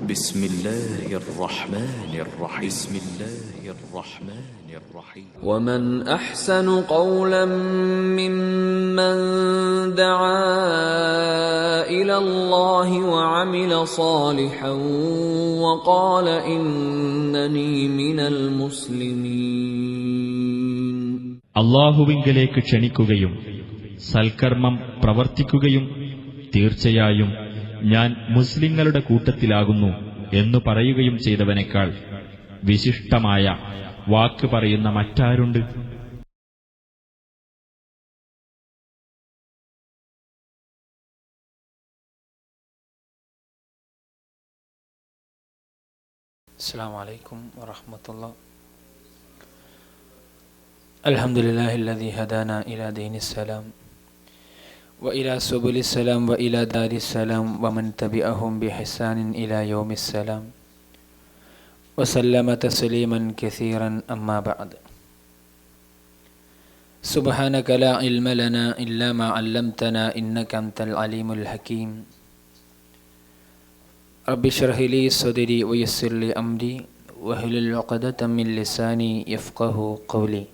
بسم الله الرحمن الرحيم بسم الله الرحمن الرحيم ومن أحسن قولا ممن دعا إلى الله وعمل صالحا وقال إنني من المسلمين. അല്ലാഹുവിങ്കലേക്ക് ക്ഷണിക്കുകയും സൽക്കർമ്മം പ്രവർത്തിക്കുകയും തീർച്ചയായും ഞാൻ മുസ്ലിങ്ങളുടെ കൂട്ടത്തിലാകുന്നു എന്നു പറയുകയും ചെയ്തവനേക്കാൾ വിശിഷ്ടമായ വാക്ക് പറയുന്ന മറ്റാരുണ്ട്? അസ്സലാമു അലൈക്കും വറഹ്മത്തുള്ളാഹി. അൽഹംദുലില്ലാഹില്ലദീ ഹദാനാ ഇലാ ദീനിസ്സലാം وإلى سبل السلام وإلى دار السلام ومن تبعهم بإحسان إلى يوم السلام وسلم تسليما كثيرا أما بعد. سبحانك لا علم لنا إلا ما علمتنا إنك أنت العليم الحكيم. رب اشرح لي صدري ويسر لي أمري واحلل عقدة من لساني يفقه قولي.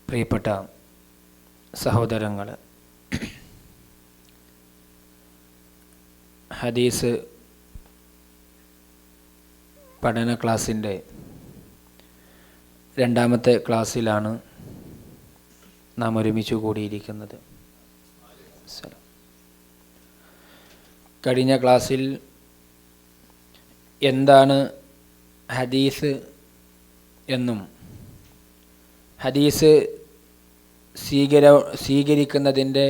പ്രിയപ്പെട്ട സഹോദരങ്ങൾ, ഹദീസ് പഠന ക്ലാസ്സിൻ്റെ രണ്ടാമത്തെ ക്ലാസ്സിലാണ് നാം ഒരുമിച്ച് കൂടിയിരിക്കുന്നത്. കഴിഞ്ഞ ക്ലാസ്സിൽ എന്താണ് ഹദീസ് എന്നും ഹദീസ് സ്വീകരിക്കുന്നതിൻ്റെ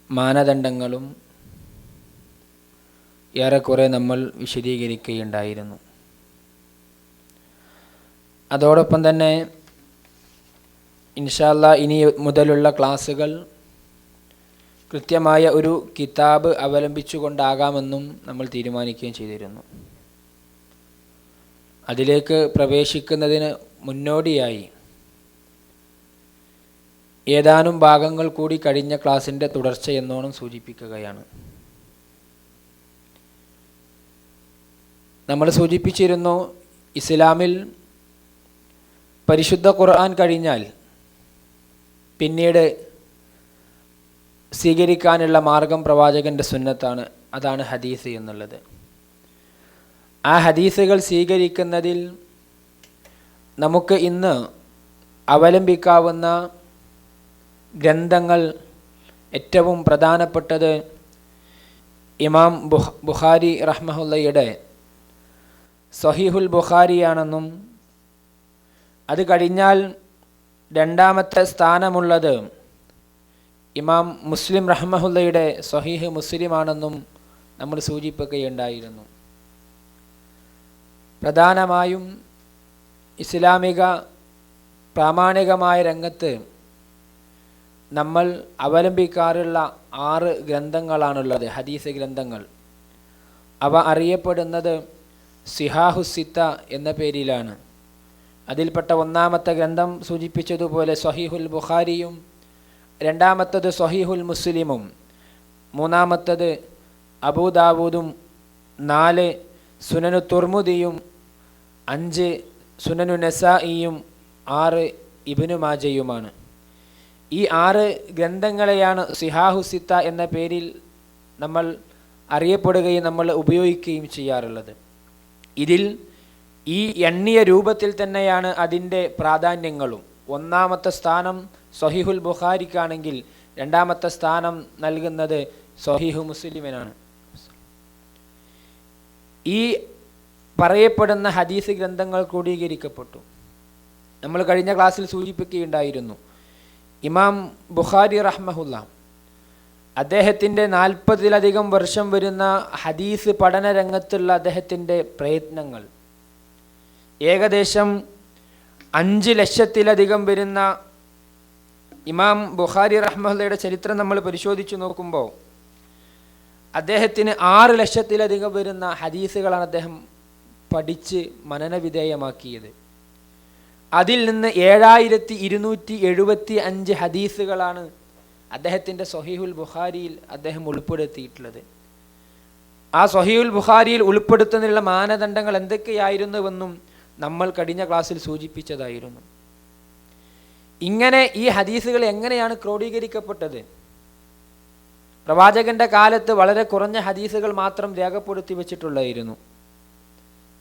മാനദണ്ഡങ്ങളും ഏറെക്കുറെ നമ്മൾ വിശദീകരിക്കുകയുണ്ടായിരുന്നു. അതോടൊപ്പം തന്നെ ഇൻഷാ അല്ലാഹ് ഇനി മുതലുള്ള ക്ലാസ്സുകൾ കൃത്യമായ ഒരു കിതാബ് അവലംബിച്ചുകൊണ്ടാകാമെന്നും നമ്മൾ തീരുമാനിക്കുകയും ചെയ്തിരുന്നു. അതിലേക്ക് പ്രവേശിക്കുന്നതിന് മുന്നോടിയായി ഏതാനും ഭാഗങ്ങൾ കൂടി കഴിഞ്ഞ ക്ലാസ്സിൻ്റെ തുടർച്ച എന്നോണം സൂചിപ്പിക്കുകയാണ്. നമ്മൾ സൂചിപ്പിച്ചിരുന്നു, ഇസ്ലാമിൽ പരിശുദ്ധ ഖുർആൻ കഴിഞ്ഞാൽ പിന്നീട് സ്വീകരിക്കാനുള്ള മാർഗം പ്രവാചകൻ്റെ സുന്നത്താണ്. അതാണ് ഹദീസ് എന്നുള്ളത്. ആ ഹദീസുകൾ സ്വീകരിക്കുന്നതിൽ നമുക്ക് ഇന്ന് അവലംബിക്കാവുന്ന ഗ്രന്ഥങ്ങൾ ഏറ്റവും പ്രധാനപ്പെട്ടത് ഇമാം ബുഖാരി റഹ്മഹുല്ലയുടെ സ്വഹീഹുൽ ബുഖാരിയാണെന്നും അത് കഴിഞ്ഞാൽ രണ്ടാമത്തെ സ്ഥാനമുള്ളത് ഇമാം മുസ്ലിം റഹ്മഹുല്ലയുടെ സ്വഹീഹ് മുസ്ലിമാണെന്നും നമ്മൾ സൂചിപ്പിക്കുകയുണ്ടായിരുന്നു. പ്രധാനമായും ഇസ്ലാമിക പ്രാമാണികമായ രംഗത്ത് നമ്മൾ അവലംബിക്കാറുള്ള 6 ഗ്രന്ഥങ്ങളാണുള്ളത്, ഹദീസ് ഗ്രന്ഥങ്ങൾ. അവ അറിയപ്പെടുന്നത് സിഹാഹുസിത്ത എന്ന പേരിലാണ്. അതിൽപ്പെട്ട ഒന്നാമത്തെ ഗ്രന്ഥം സൂചിപ്പിച്ചതുപോലെ സ്വഹീഹുൽ ബുഖാരിയും, രണ്ടാമത്തത് സ്വഹീഹുൽ മുസ്ലിമും, മൂന്നാമത്തത് അബൂദാവൂദും, 4 സുനനു തുർമുദിയും, 5 സുനനു നസായിയും, 6 ഇബ്നു മാജയുമാണ്. ഈ 6 ഗ്രന്ഥങ്ങളെയാണ് സിഹാഹുസിത്ത എന്ന പേരിൽ നമ്മൾ അറിയപ്പെടുകയും നമ്മൾ ഉപയോഗിക്കുകയും ചെയ്യാറുള്ളത്. ഇതിൽ ഈ എണ്ണിയ രൂപത്തിൽ തന്നെയാണ് അതിൻ്റെ പ്രാധാന്യങ്ങളും. ഒന്നാമത്തെ സ്ഥാനം സ്വഹീഹുൽ ബുഖാരിക്കാണെങ്കിൽ രണ്ടാമത്തെ സ്ഥാനം നൽകുന്നത് സ്വഹീഹു മുസ്ലിമിനാണ്. ഈ പറയപ്പെടുന്ന ഹദീസ് ഗ്രന്ഥങ്ങൾ ക്രോഡീകരിക്കപ്പെട്ടു. നമ്മൾ കഴിഞ്ഞ ക്ലാസ്സിൽ സൂചിപ്പിക്കുകയുണ്ടായിരുന്നു, ഇമാം ബുഖാരി റഹ്മഹുല്ല അദ്ദേഹത്തിൻ്റെ 40-ലധികം വർഷം വരുന്ന ഹദീസ് പഠന രംഗത്തുള്ള അദ്ദേഹത്തിൻ്റെ പ്രയത്നങ്ങൾ, ഏകദേശം 5 ലക്ഷത്തിലധികം വരുന്ന ഇമാം ബുഖാരി റഹ്മഹുല്ലയുടെ ചരിത്രം നമ്മൾ പരിശോധിച്ച് നോക്കുമ്പോൾ അദ്ദേഹത്തിന് 6 ലക്ഷത്തിലധികം വരുന്ന ഹദീസുകളാണ് അദ്ദേഹം പഠിച്ച് മനനവിധേയമാക്കിയത്. അതിൽ നിന്ന് 7275 ഹദീസുകളാണ് അദ്ദേഹത്തിൻ്റെ സ്വഹീഹുൽ ബുഖാരിയിൽ അദ്ദേഹം ഉൾപ്പെടുത്തിയിട്ടുള്ളത്. ആ സ്വഹീഹുൽ ബുഖാരിയിൽ ഉൾപ്പെടുത്തുന്നതിനുള്ള മാനദണ്ഡങ്ങൾ എന്തൊക്കെയായിരുന്നുവെന്നും നമ്മൾ കഴിഞ്ഞ ക്ലാസ്സിൽ സൂചിപ്പിച്ചതായിരുന്നു. ഇങ്ങനെ ഈ ഹദീസുകൾ എങ്ങനെയാണ് ക്രോഡീകരിക്കപ്പെട്ടത്? പ്രവാചകന്റെ കാലത്ത് വളരെ കുറഞ്ഞ ഹദീസുകൾ മാത്രം രേഖപ്പെടുത്തി വെച്ചിട്ടുള്ളായിരുന്നു.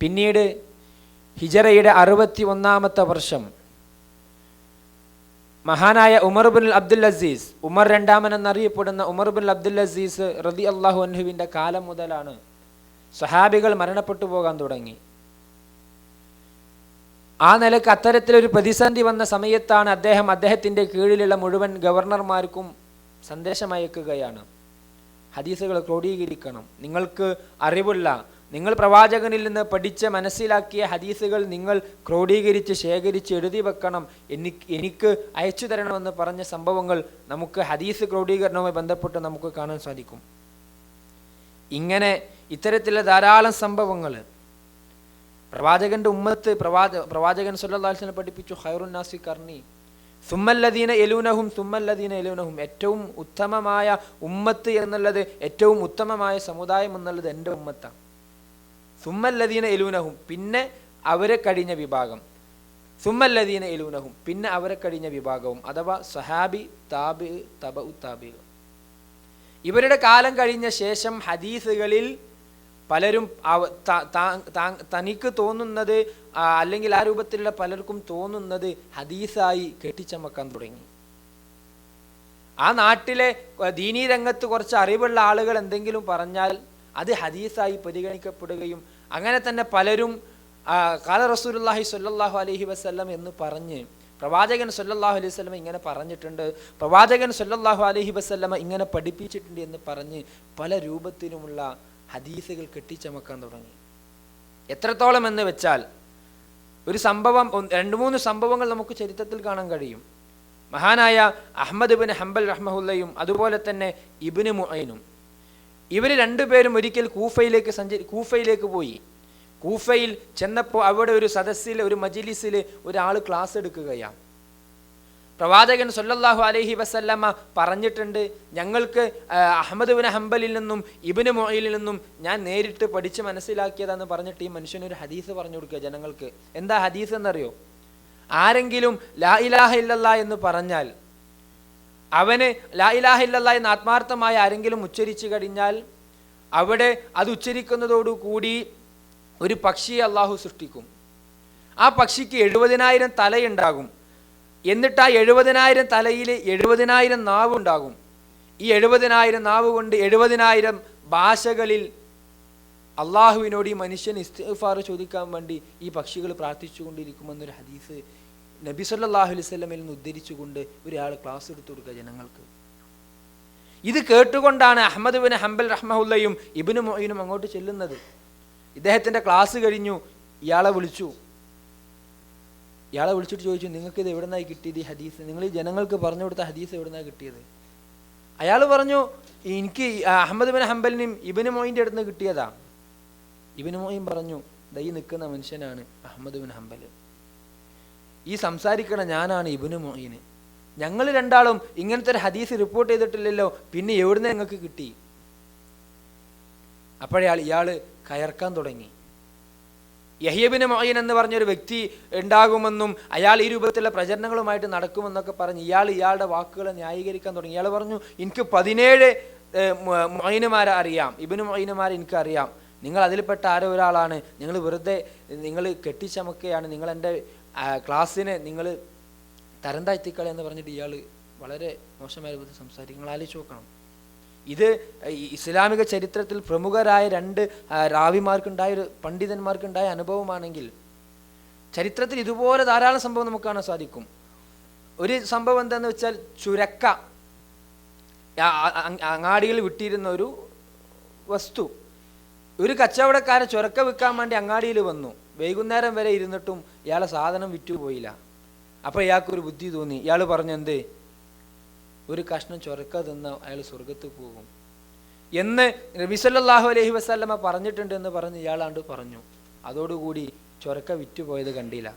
പിന്നീട് ഹിജറയുടെ 61-ാമത്തെ വർഷം മഹാനായ Umar bin Abdul Aziz, Umar രണ്ടാമൻ എന്നറിയപ്പെടുന്ന ഉമർ ബിൻ അബ്ദുൽ അസീസ് റളിയല്ലാഹു അൻഹുവിൻ്റെ കാലം മുതലാണ് സഹാബികൾ മരണപ്പെട്ടു പോകാൻ തുടങ്ങി. ആ നിലക്ക് അത്തരത്തിലൊരു പ്രതിസന്ധി വന്ന സമയത്താണ് അദ്ദേഹത്തിൻ്റെ കീഴിലുള്ള മുഴുവൻ ഗവർണർമാർക്കും സന്ദേശം അയക്കുകയാണ്, ഹദീസുകൾ ക്രോഡീകരിക്കണം. നിങ്ങൾക്ക് അറിവുള്ള, നിങ്ങൾ പ്രവാചകനിൽ നിന്ന് പഠിച്ച് മനസ്സിലാക്കിയ ഹദീസുകൾ നിങ്ങൾ ക്രോഡീകരിച്ച് ശേഖരിച്ച് എഴുതി വെക്കണം, എനിക്ക് അയച്ചു തരണമെന്ന് പറഞ്ഞ സംഭവങ്ങൾ നമുക്ക് ഹദീസ് ക്രോഡീകരണവുമായി ബന്ധപ്പെട്ട് നമുക്ക് കാണാൻ സാധിക്കും. ഇങ്ങനെ ഇത്തരത്തിലുള്ള ധാരാളം സംഭവങ്ങൾ പ്രവാചകന്റെ ഉമ്മത്ത്, പ്രവാചകൻ സല്ലല്ലാഹു അലൈഹി വസല്ലം പഠിപ്പിച്ചു, ഖൈറുൻ നാസി ഖർനി സുമ്മല്ലദീന യലൂനഹും സുമ്മല്ലദീന യലൂനഹും. ഏറ്റവും ഉത്തമമായ ഉമ്മത്ത് എന്നുള്ളത്, ഏറ്റവും ഉത്തമമായ സമുദായം എന്നുള്ളത് എൻ്റെ ഉമ്മത്താണ്. സുമ്മല്ലദീന യലൂനഹും, പിന്നെ അവരെ കഴിഞ്ഞ വിഭാഗം. സുമ്മല്ലദീന യലൂനഹും, പിന്നെ അവരെ കഴിഞ്ഞ വിഭാഗവും, അഥവാ സഹാബി, താബി, തബഉ താബി. ഇവരുടെ കാലം കഴിഞ്ഞ ശേഷം ഹദീസുകളിൽ പലരും തനിക്ക് തോന്നുന്നത്, അല്ലെങ്കിൽ ആ രൂപത്തിലുള്ള പലർക്കും തോന്നുന്നത് ഹദീസായി കെട്ടിച്ചമക്കാൻ തുടങ്ങി. ആ നാട്ടിലെ ദീനീ രംഗത്ത് കുറച്ച് അറിവുള്ള ആളുകൾ എന്തെങ്കിലും പറഞ്ഞാൽ അത് ഹദീസായി പരിഗണിക്കപ്പെടുകയും, അങ്ങനെ തന്നെ പലരും ഖാല റസൂലുള്ളാഹി സ്വല്ലല്ലാഹു അലൈഹി വസല്ലം എന്ന് പറഞ്ഞ്, പ്രവാചകൻ സ്വല്ലല്ലാഹു അലൈഹി വസല്ലം ഇങ്ങനെ പറഞ്ഞിട്ടുണ്ട്, പ്രവാചകൻ സ്വല്ലല്ലാഹു അലൈഹി വസല്ലം ഇങ്ങനെ പഠിപ്പിച്ചിട്ടുണ്ട് എന്ന് പറഞ്ഞ് പല രൂപത്തിലുമുള്ള ഹദീസുകൾ കെട്ടിച്ചമക്കാൻ തുടങ്ങി. എത്രത്തോളം എന്ന് വെച്ചാൽ, ഒരു സംഭവം, 2-3 സംഭവങ്ങൾ നമുക്ക് ചരിത്രത്തിൽ കാണാൻ കഴിയും. മഹാനായ അഹ്മദ് ബിൻ ഹംബൽ റഹ്മഹുല്ലയും അതുപോലെ തന്നെ ഇബ്നു മുഈനും, ഇവർ രണ്ടുപേരും ഒരിക്കൽ കൂഫയിലേക്ക് പോയി. കൂഫയിൽ ചെന്നപ്പോൾ അവിടെ ഒരു സദസ്സിൽ, ഒരു മജ്ലിസിൽ ഒരാൾ ക്ലാസ് എടുക്കുകയാണ്. പ്രവാചകൻ സല്ലല്ലാഹു അലൈഹി വസല്ലമ പറഞ്ഞിട്ടുണ്ട്, ഞങ്ങൾക്ക് അഹ്മദ് ബിൻ ഹംബലിൽ നിന്നും ഇബ്നു മുഈനിൽ നിന്നും ഞാൻ നേരിട്ട് പഠിച്ച് മനസ്സിലാക്കിയതാന്ന് പറഞ്ഞിട്ട് ഈ മനുഷ്യനൊരു ഹദീസ് പറഞ്ഞു കൊടുക്കുക ജനങ്ങൾക്ക്. എന്താ ഹദീസ് എന്നറിയോ? ആരെങ്കിലും ലാ ഇലാഹ ഇല്ലല്ലാഹ് എന്ന് പറഞ്ഞാൽ, അവന് ലാ ഇലാഹ ഇല്ലല്ലാഹ് എന്ന് ആത്മാർത്ഥമായി ആരെങ്കിലും ഉച്ചരിച്ചു കഴിഞ്ഞാൽ, അവിടെ അത് ഉച്ചരിക്കുന്നതോടുകൂടി ഒരു പക്ഷിയെ അള്ളാഹു സൃഷ്ടിക്കും. ആ പക്ഷിക്ക് 70,000 തലയുണ്ടാകും. എന്നിട്ട് ആ 70,000 തലയിൽ 70,000 നാവുണ്ടാകും. ഈ 70,000 നാവ് കൊണ്ട് 70,000 ഭാഷകളിൽ അള്ളാഹുവിനോട് ഈ മനുഷ്യൻ ഇസ്തിഗ്ഫാർ ചോദിക്കാൻ വേണ്ടി ഈ പക്ഷികൾ പ്രാർത്ഥിച്ചുകൊണ്ടിരിക്കുമെന്നൊരു ഹദീസ് നബി സല്ലല്ലാഹു അലൈഹി വസല്ലമയിൽ നിന്ന് ഉദ്ധരിച്ചുകൊണ്ട് ഒരാൾ ക്ലാസ് എടുത്തു കൊടുക്കുക ജനങ്ങൾക്ക്. ഇത് കേട്ടുകൊണ്ടാണ് അഹ്മദ് ബിൻ ഹംബൽ റഹ്മഹുല്ലയും ഇബ്നു മുഈനും അങ്ങോട്ട് ചെല്ലുന്നത്. ഇദ്ദേഹത്തിൻ്റെ ക്ലാസ് കഴിഞ്ഞു. ഇയാളെ വിളിച്ചിട്ട് ചോദിച്ചു, നിങ്ങൾക്ക് ഇത് എവിടെ നിന്നായി കിട്ടിയത് ഈ ഹദീസ്? നിങ്ങൾ ഈ ജനങ്ങൾക്ക് പറഞ്ഞു കൊടുത്ത ഹദീസ് എവിടെ നിന്നാണ് കിട്ടിയത്? അയാൾ പറഞ്ഞു, എനിക്ക് അഹ്മദ് ബിൻ ഹംബലിനും ഇബ്നു മുഈൻ്റെ അടുത്ത് നിന്ന് കിട്ടിയതാ. ഇബ്നു മുഈൻ പറഞ്ഞു, ഈ നിൽക്കുന്ന മനുഷ്യനാണ് അഹ്മദ് ബിൻ ഹംബൽ, ഈ സംസാരിക്കണ ഞാനാണ് ഇബ്നു മുഈൻ. ഞങ്ങൾ രണ്ടാളും ഇങ്ങനത്തെ ഒരു ഹദീസ് റിപ്പോർട്ട് ചെയ്തിട്ടില്ലല്ലോ, പിന്നെ എവിടുന്ന് ഞങ്ങൾക്ക് കിട്ടി? ഇയാൾ കയർക്കാൻ തുടങ്ങി. യഹ്യ ബിൻ മുഈൻ എന്ന് പറഞ്ഞൊരു വ്യക്തി ഉണ്ടാകുമെന്നും അയാൾ ഈ രൂപത്തിലുള്ള പ്രചരണങ്ങളുമായിട്ട് നടക്കുമെന്നൊക്കെ പറഞ്ഞ് ഇയാളുടെ വാക്കുകളെ ന്യായീകരിക്കാൻ തുടങ്ങി. ഇയാൾ പറഞ്ഞു, എനിക്ക് 17 മുഈനുമാരെ അറിയാം, ഇബ്നു മുഈനുമാരെ എനിക്കറിയാം, നിങ്ങൾ അതിൽപ്പെട്ട ആരോ ഒരാളാണ്, നിങ്ങൾ കെട്ടിച്ചമക്കുകയാണ്, നിങ്ങൾ എൻ്റെ ക്ലാസ്സിനെ നിങ്ങൾ തരം താഴ്ത്തിക്കളെ എന്ന് പറഞ്ഞിട്ട് ഇയാൾ വളരെ മോശമായ രൂപത്തിൽ സംസാരിക്കും. നിങ്ങൾ ആലോചിച്ച് നോക്കണം. ഇത് ഇസ്ലാമിക ചരിത്രത്തിൽ പ്രമുഖരായ 2 റാവിമാർക്കുണ്ടായ, പണ്ഡിതന്മാർക്കുണ്ടായ അനുഭവമാണെങ്കിൽ ചരിത്രത്തിൽ ഇതുപോലെ ധാരാളം സംഭവം നമുക്ക് കാണാൻ സാധിക്കും. ഒരു സംഭവം എന്താണെന്ന് വെച്ചാൽ, ചുരക്ക അങ്ങാടിയിൽ വിട്ടിരുന്ന ഒരു വസ്തു, ഒരു കച്ചവടക്കാരൻ ചുരക്ക വിൽക്കാൻ വേണ്ടി അങ്ങാടിയിൽ വന്നു. വൈകുന്നേരം വരെ ഇരുന്നിട്ടും ഇയാളെ സാധനം വിറ്റുപോയില്ല. അപ്പോൾ ഇയാൾക്കൊരു ബുദ്ധി തോന്നി. ഇയാൾ പറഞ്ഞു, എന്തേ, ഒരു കഷ്ണം ചൊരക്ക തിന്ന അയാൾ സ്വർഗത്ത് പോകും എന്ന് നബി സല്ലല്ലാഹു അലൈഹി വസല്ലമ പറഞ്ഞിട്ടുണ്ട് എന്ന് പറഞ്ഞ് ഇയാളാണ്ട് പറഞ്ഞു. അതോടുകൂടി ചൊരക്ക വിറ്റുപോയത് കണ്ടില്ല.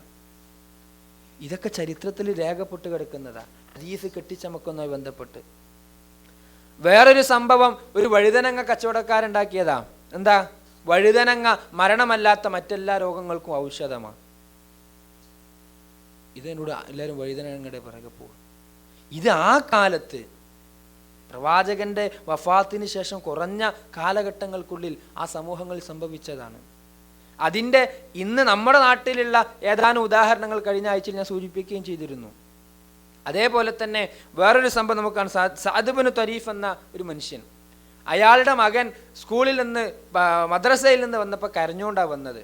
ഇതൊക്കെ ചരിത്രത്തിൽ രേഖപ്പെട്ട് കിടക്കുന്നതാ, ഹദീസ് കെട്ടിച്ചമക്കുന്നതുമായി ബന്ധപ്പെട്ട്. വേറൊരു സംഭവം, ഒരു വഴുതനങ്ങ കച്ചവടക്കാരുണ്ടാക്കിയതാ. എന്താ? വഴുതനങ്ങ മരണമല്ലാത്ത മറ്റെല്ലാ രോഗങ്ങൾക്കും ഔഷധമാണ്. ഇതിനോട് എല്ലാവരും വഴുതനങ്ങയുടെ പിറകെ പോകും. ഇത് ആ കാലത്ത് പ്രവാചകന്റെ വഫാത്തിന് ശേഷം കുറഞ്ഞ കാലഘട്ടങ്ങൾക്കുള്ളിൽ ആ സമൂഹങ്ങളിൽ സംഭവിച്ചതാണ്. അതിൻ്റെ ഇന്ന് നമ്മുടെ നാട്ടിലുള്ള ഏതാനും ഉദാഹരണങ്ങൾ കഴിഞ്ഞ ആഴ്ചയിൽ ഞാൻ സൂചിപ്പിക്കുകയും ചെയ്തിരുന്നു. അതേപോലെ തന്നെ വേറൊരു സംഭവം നമുക്കാണ്. സഅദ് ഇബ്നു തരീഫ് എന്ന ഒരു മനുഷ്യൻ, അയാളുടെ മകൻ സ്കൂളിൽ നിന്ന് മദ്രസയിൽ നിന്ന് വന്നപ്പോൾ കരഞ്ഞുകൊണ്ടാണ് വന്നത്.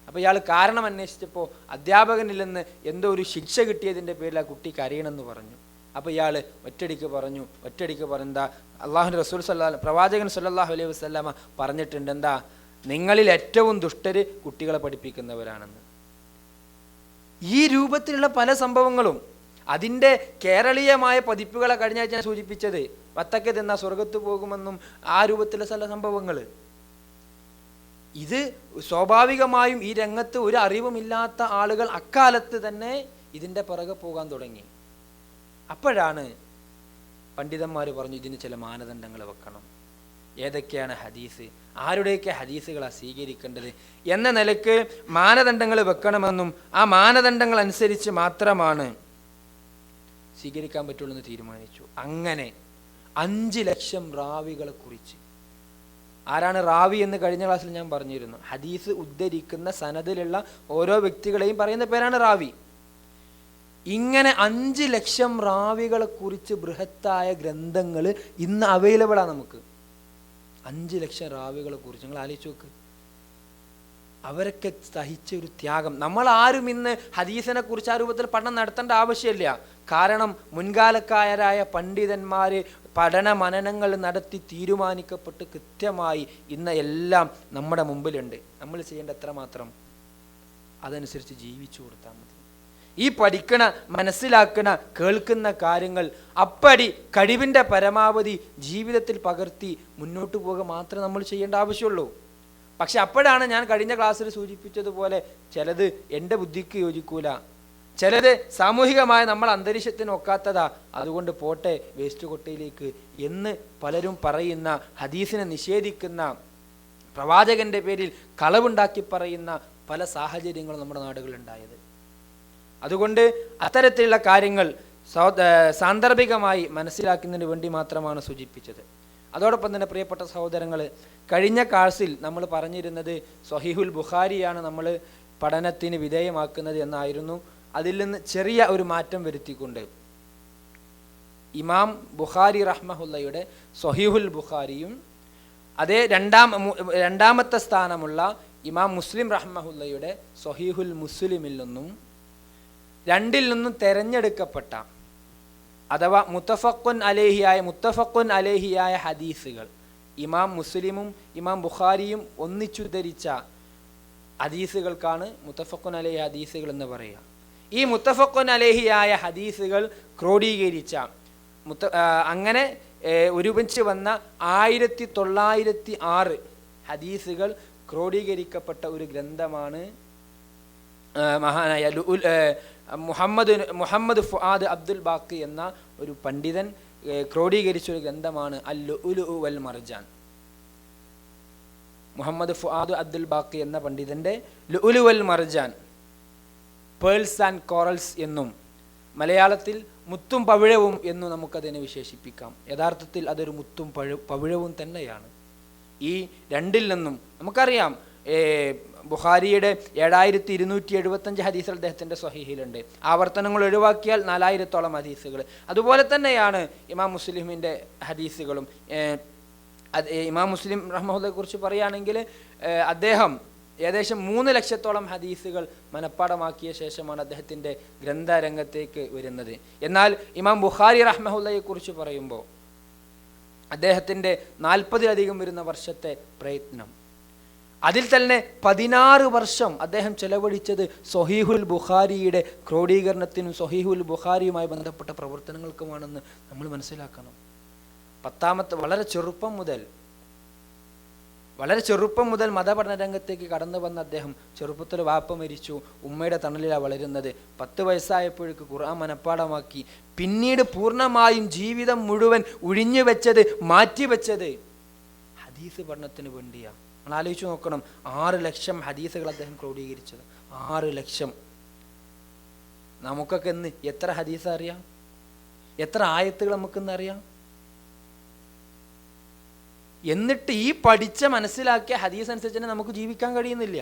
അപ്പോൾ ഇയാൾ കാരണം അന്വേഷിച്ചപ്പോൾ അധ്യാപകനിൽ നിന്ന് എന്തോ ഒരു ശിക്ഷ കിട്ടിയതിൻ്റെ പേരിൽ ആ കുട്ടി കരയണമെന്ന് പറഞ്ഞു. അപ്പോൾ ഇയാൾ ഒറ്റടിക്ക് പറഞ്ഞെന്താ, അള്ളാഹുവിൻ്റെ റസൂൽ പ്രവാചകൻ സല്ലല്ലാഹു അലൈഹി വസല്ലമ പറഞ്ഞിട്ടുണ്ട്, എന്താ, നിങ്ങളിൽ ഏറ്റവും ദുഷ്ടര് കുട്ടികളെ പഠിപ്പിക്കുന്നവരാണെന്ന്. ഈ രൂപത്തിലുള്ള പല സംഭവങ്ങളും അതിൻ്റെ കേരളീയമായ പതിപ്പുകളെ കഴിഞ്ഞ ആഴ്ച ഞാൻ സൂചിപ്പിച്ചത്, വത്തക്ക തിന്ന സ്വർഗത്ത് പോകുമെന്നും ആ രൂപത്തിലുള്ള ചില സംഭവങ്ങൾ. ഇത് സ്വാഭാവികമായും ഈ രംഗത്ത് ഒരു അറിവുമില്ലാത്ത ആളുകൾ അക്കാലത്ത് തന്നെ ഇതിൻ്റെ പിറകെ പോകാൻ തുടങ്ങി. അപ്പോഴാണ് പണ്ഡിതന്മാർ പറഞ്ഞു ഇതിന് ചില മാനദണ്ഡങ്ങൾ വെക്കണം. ഏതൊക്കെയാണ് ഹദീസ്, ആരുടെയൊക്കെ ഹദീസുകളാണ് സ്വീകരിക്കേണ്ടത് എന്ന നിലക്ക് മാനദണ്ഡങ്ങൾ വെക്കണമെന്നും ആ മാനദണ്ഡങ്ങൾ അനുസരിച്ച് മാത്രമാണ് സ്വീകരിക്കാൻ പറ്റുള്ളൂ എന്ന് തീരുമാനിച്ചു. അങ്ങനെ 5 ലക്ഷം റാവികളെ കുറിച്ച്, ആരാണ് റാവി എന്ന് കഴിഞ്ഞ ക്ലാസ്സിൽ ഞാൻ പറഞ്ഞിരുന്നു. ഹദീസ് ഉദ്ധരിക്കുന്ന സനദിലുള്ള ഓരോ വ്യക്തികളെയും പറയുന്ന പേരാണ് റാവി. ഇങ്ങനെ 5 ലക്ഷം റാവികളെ കുറിച്ച് ബൃഹത്തായ ഗ്രന്ഥങ്ങൾ ഇന്ന് അവൈലബിൾ ആണ് നമുക്ക്. 5 ലക്ഷം റാവികളെ കുറിച്ച് നിങ്ങൾ ആലോചിച്ച് നോക്ക്. അവരൊക്കെ സഹിച്ച ഒരു ത്യാഗം. നമ്മൾ ആരും ഇന്ന് ഹദീസിനെ കുറിച്ച് ആ രൂപത്തിൽ പഠനം നടത്തേണ്ട ആവശ്യമില്ല. കാരണം മുൻകാലക്കാരായ പണ്ഡിതന്മാര് പഠന മനനങ്ങൾ നടത്തി തീരുമാനിക്കപ്പെട്ട് കൃത്യമായി ഇന്ന് എല്ലാം നമ്മുടെ മുമ്പിലുണ്ട്. നമ്മൾ ചെയ്യേണ്ട എത്രമാത്രം അതനുസരിച്ച് ജീവിച്ചു കൊടുത്താൽ മതി. ഈ പഠിക്കണ, മനസ്സിലാക്കണ, കേൾക്കുന്ന കാര്യങ്ങൾ അപ്പടി കഴിവിൻ്റെ പരമാവധി ജീവിതത്തിൽ പകർത്തി മുന്നോട്ട് പോവുക മാത്രമേ നമ്മൾ ചെയ്യേണ്ട ആവശ്യമുള്ളൂ. പക്ഷെ അപ്പോഴാണ് ഞാൻ കഴിഞ്ഞ ക്ലാസ്സിൽ സൂചിപ്പിച്ചതുപോലെ ചിലത് എൻ്റെ ബുദ്ധിക്ക് യോജിക്കൂല, ചിലത് സാമൂഹികമായ നമ്മൾ അന്തരീക്ഷത്തിന് ഒക്കാത്തതാ, അതുകൊണ്ട് പോട്ടെ വേസ്റ്റ് കൊട്ടയിലേക്ക് എന്ന് പലരും പറയുന്ന, ഹദീസിനെ നിഷേധിക്കുന്ന, പ്രവാചകന്റെ പേരിൽ കളവുണ്ടാക്കി പറയുന്ന പല സാഹചര്യങ്ങളും നമ്മുടെ നാടുകളിലുണ്ടായത്. അതുകൊണ്ട് അത്തരത്തിലുള്ള കാര്യങ്ങൾ സാന്ദർഭികമായി മനസ്സിലാക്കുന്നതിന് വേണ്ടി മാത്രമാണ് സൂചിപ്പിച്ചത്. അതോടൊപ്പം തന്നെ പ്രിയപ്പെട്ട സഹോദരങ്ങൾ, കഴിഞ്ഞ ക്ലാസ്സിൽ നമ്മൾ പറഞ്ഞിരുന്നത് സ്വഹീഹുൽ ബുഖാരിയാണ് നമ്മൾ പഠനത്തിന് വിധേയമാക്കുന്നത് എന്നായിരുന്നു. അതിൽ നിന്ന് ചെറിയ ഒരു മാറ്റം വരുത്തിക്കൊണ്ട് ഇമാം ബുഖാരി റഹ്മഹുല്ലയുടെ സ്വഹീഹുൽ ബുഖാരിയും അതേ രണ്ടാമത്തെ സ്ഥാനമുള്ള ഇമാം മുസ്ലിം റഹ്മഹുല്ലയുടെ സ്വഹീഹുൽ മുസ്ലിമിൽ നിന്നും രണ്ടിൽ നിന്നും തെരഞ്ഞെടുക്കപ്പെട്ട അഥവാ മുത്തഫഖുൻ അലൈഹിയായ ഹദീസുകൾ ഇമാം മുസ്ലിമും ഇമാം ബുഖാരിയും ഒന്നിച്ചുദ്ധരിച്ച ഹദീസുകൾക്കാണ് മുത്തഫഖുൻ അലൈഹി ഹദീസുകൾ എന്ന് പറയുക. ഈ മുത്തഫഖുൻ അലൈഹിയായ ഹദീസുകൾ ക്രോഡീകരിച്ച അങ്ങനെ ഒരുമിച്ച് വന്ന 1906 ഹദീസുകൾ ക്രോഡീകരിക്കപ്പെട്ട ഒരു ഗ്രന്ഥമാണ് മഹാനായ മുഹമ്മദ് ഫുആദ് അബ്ദുൽ ബാഖി എന്ന ഒരു പണ്ഡിതൻ ക്രോഡീകരിച്ചൊരു ഗ്രന്ഥമാണ് അൽ-ലുഅ്ലുഉ വൽ മർജാൻ. മുഹമ്മദ് ഫുആദ് അബ്ദുൽ ബാഖി എന്ന പണ്ഡിതന്റെ ലുഅ്ലുഉ വൽ മർജാൻ, പേൾസ് ആൻഡ് കോറൽസ് എന്നും മലയാളത്തിൽ മുത്തും പവിഴവും എന്നും നമുക്കതിനെ വിശേഷിപ്പിക്കാം. യഥാർത്ഥത്തിൽ അതൊരു മുത്തും പവിഴവും തന്നെയാണ്. ഈ രണ്ടിൽ നിന്നും നമുക്കറിയാം, ബുഖാരിയുടെ 7275 ഹദീസുകൾ അദ്ദേഹത്തിൻ്റെ സ്വഹീഹിലുണ്ട്. ആവർത്തനങ്ങൾ ഒഴിവാക്കിയാൽ 4000-ഓളം ഹദീസുകൾ. അതുപോലെ തന്നെയാണ് ഇമാം മുസ്ലിമിൻ്റെ ഹദീസുകളും. ഇമാം മുസ്ലിം റഹ്മഹുല്ലയെ കുറിച്ച് പറയുകയാണെങ്കിൽ അദ്ദേഹം ഏകദേശം 3 ലക്ഷത്തോളം ഹദീസുകൾ മനഃപ്പാടമാക്കിയ ശേഷമാണ് അദ്ദേഹത്തിൻ്റെ ഗ്രന്ഥരംഗത്തേക്ക് വരുന്നത്. എന്നാൽ ഇമാം ബുഖാരി റഹ്മഹുല്ലയെ കുറിച്ച് പറയുമ്പോൾ അദ്ദേഹത്തിൻ്റെ 40-ലധികം വരുന്ന വർഷത്തെ പ്രയത്നം, അതിൽ തന്നെ 16 വർഷം അദ്ദേഹം ചെലവഴിച്ചത് സ്വഹീഹുൽ ബുഖാരിയുടെ ക്രോഡീകരണത്തിനും സ്വഹീഹുൽ ബുഖാരിയുമായി ബന്ധപ്പെട്ട പ്രവർത്തനങ്ങൾക്കുമാണെന്ന് നമ്മൾ മനസ്സിലാക്കണം. വളരെ ചെറുപ്പം മുതൽ വളരെ ചെറുപ്പം മുതൽ മതപഠന രംഗത്തേക്ക് കടന്നു വന്ന അദ്ദേഹം ചെറുപ്പത്തിൽ വാപ്പ മരിച്ചു, ഉമ്മയുടെ തണലിലാണ് വളരുന്നത്. 10 വയസ്സായപ്പോഴേക്ക് ഖുർആൻ മനഃപ്പാടമാക്കി. പിന്നീട് പൂർണ്ണമായും ജീവിതം മുഴുവൻ ഒഴിഞ്ഞു വെച്ചത്, മാറ്റിവെച്ചത് ഹദീസ് പഠനത്തിന് വേണ്ടിയാണ്. നമ്മൾ ആലോചിച്ച് നോക്കണം, 6 ലക്ഷം ഹദീസുകൾ അദ്ദേഹം ക്രോഡീകരിച്ചത്. 6 ലക്ഷം. നമുക്കൊക്കെ ഇന്ന് എത്ര ഹദീസ് അറിയാം? എത്ര ആയത്തുകൾ നമുക്കിന്ന് അറിയാം? എന്നിട്ട് ഈ പഠിച്ച മനസ്സിലാക്കിയ ഹദീസ് അനുസരിച്ച് തന്നെ നമുക്ക് ജീവിക്കാൻ കഴിയുന്നില്ല.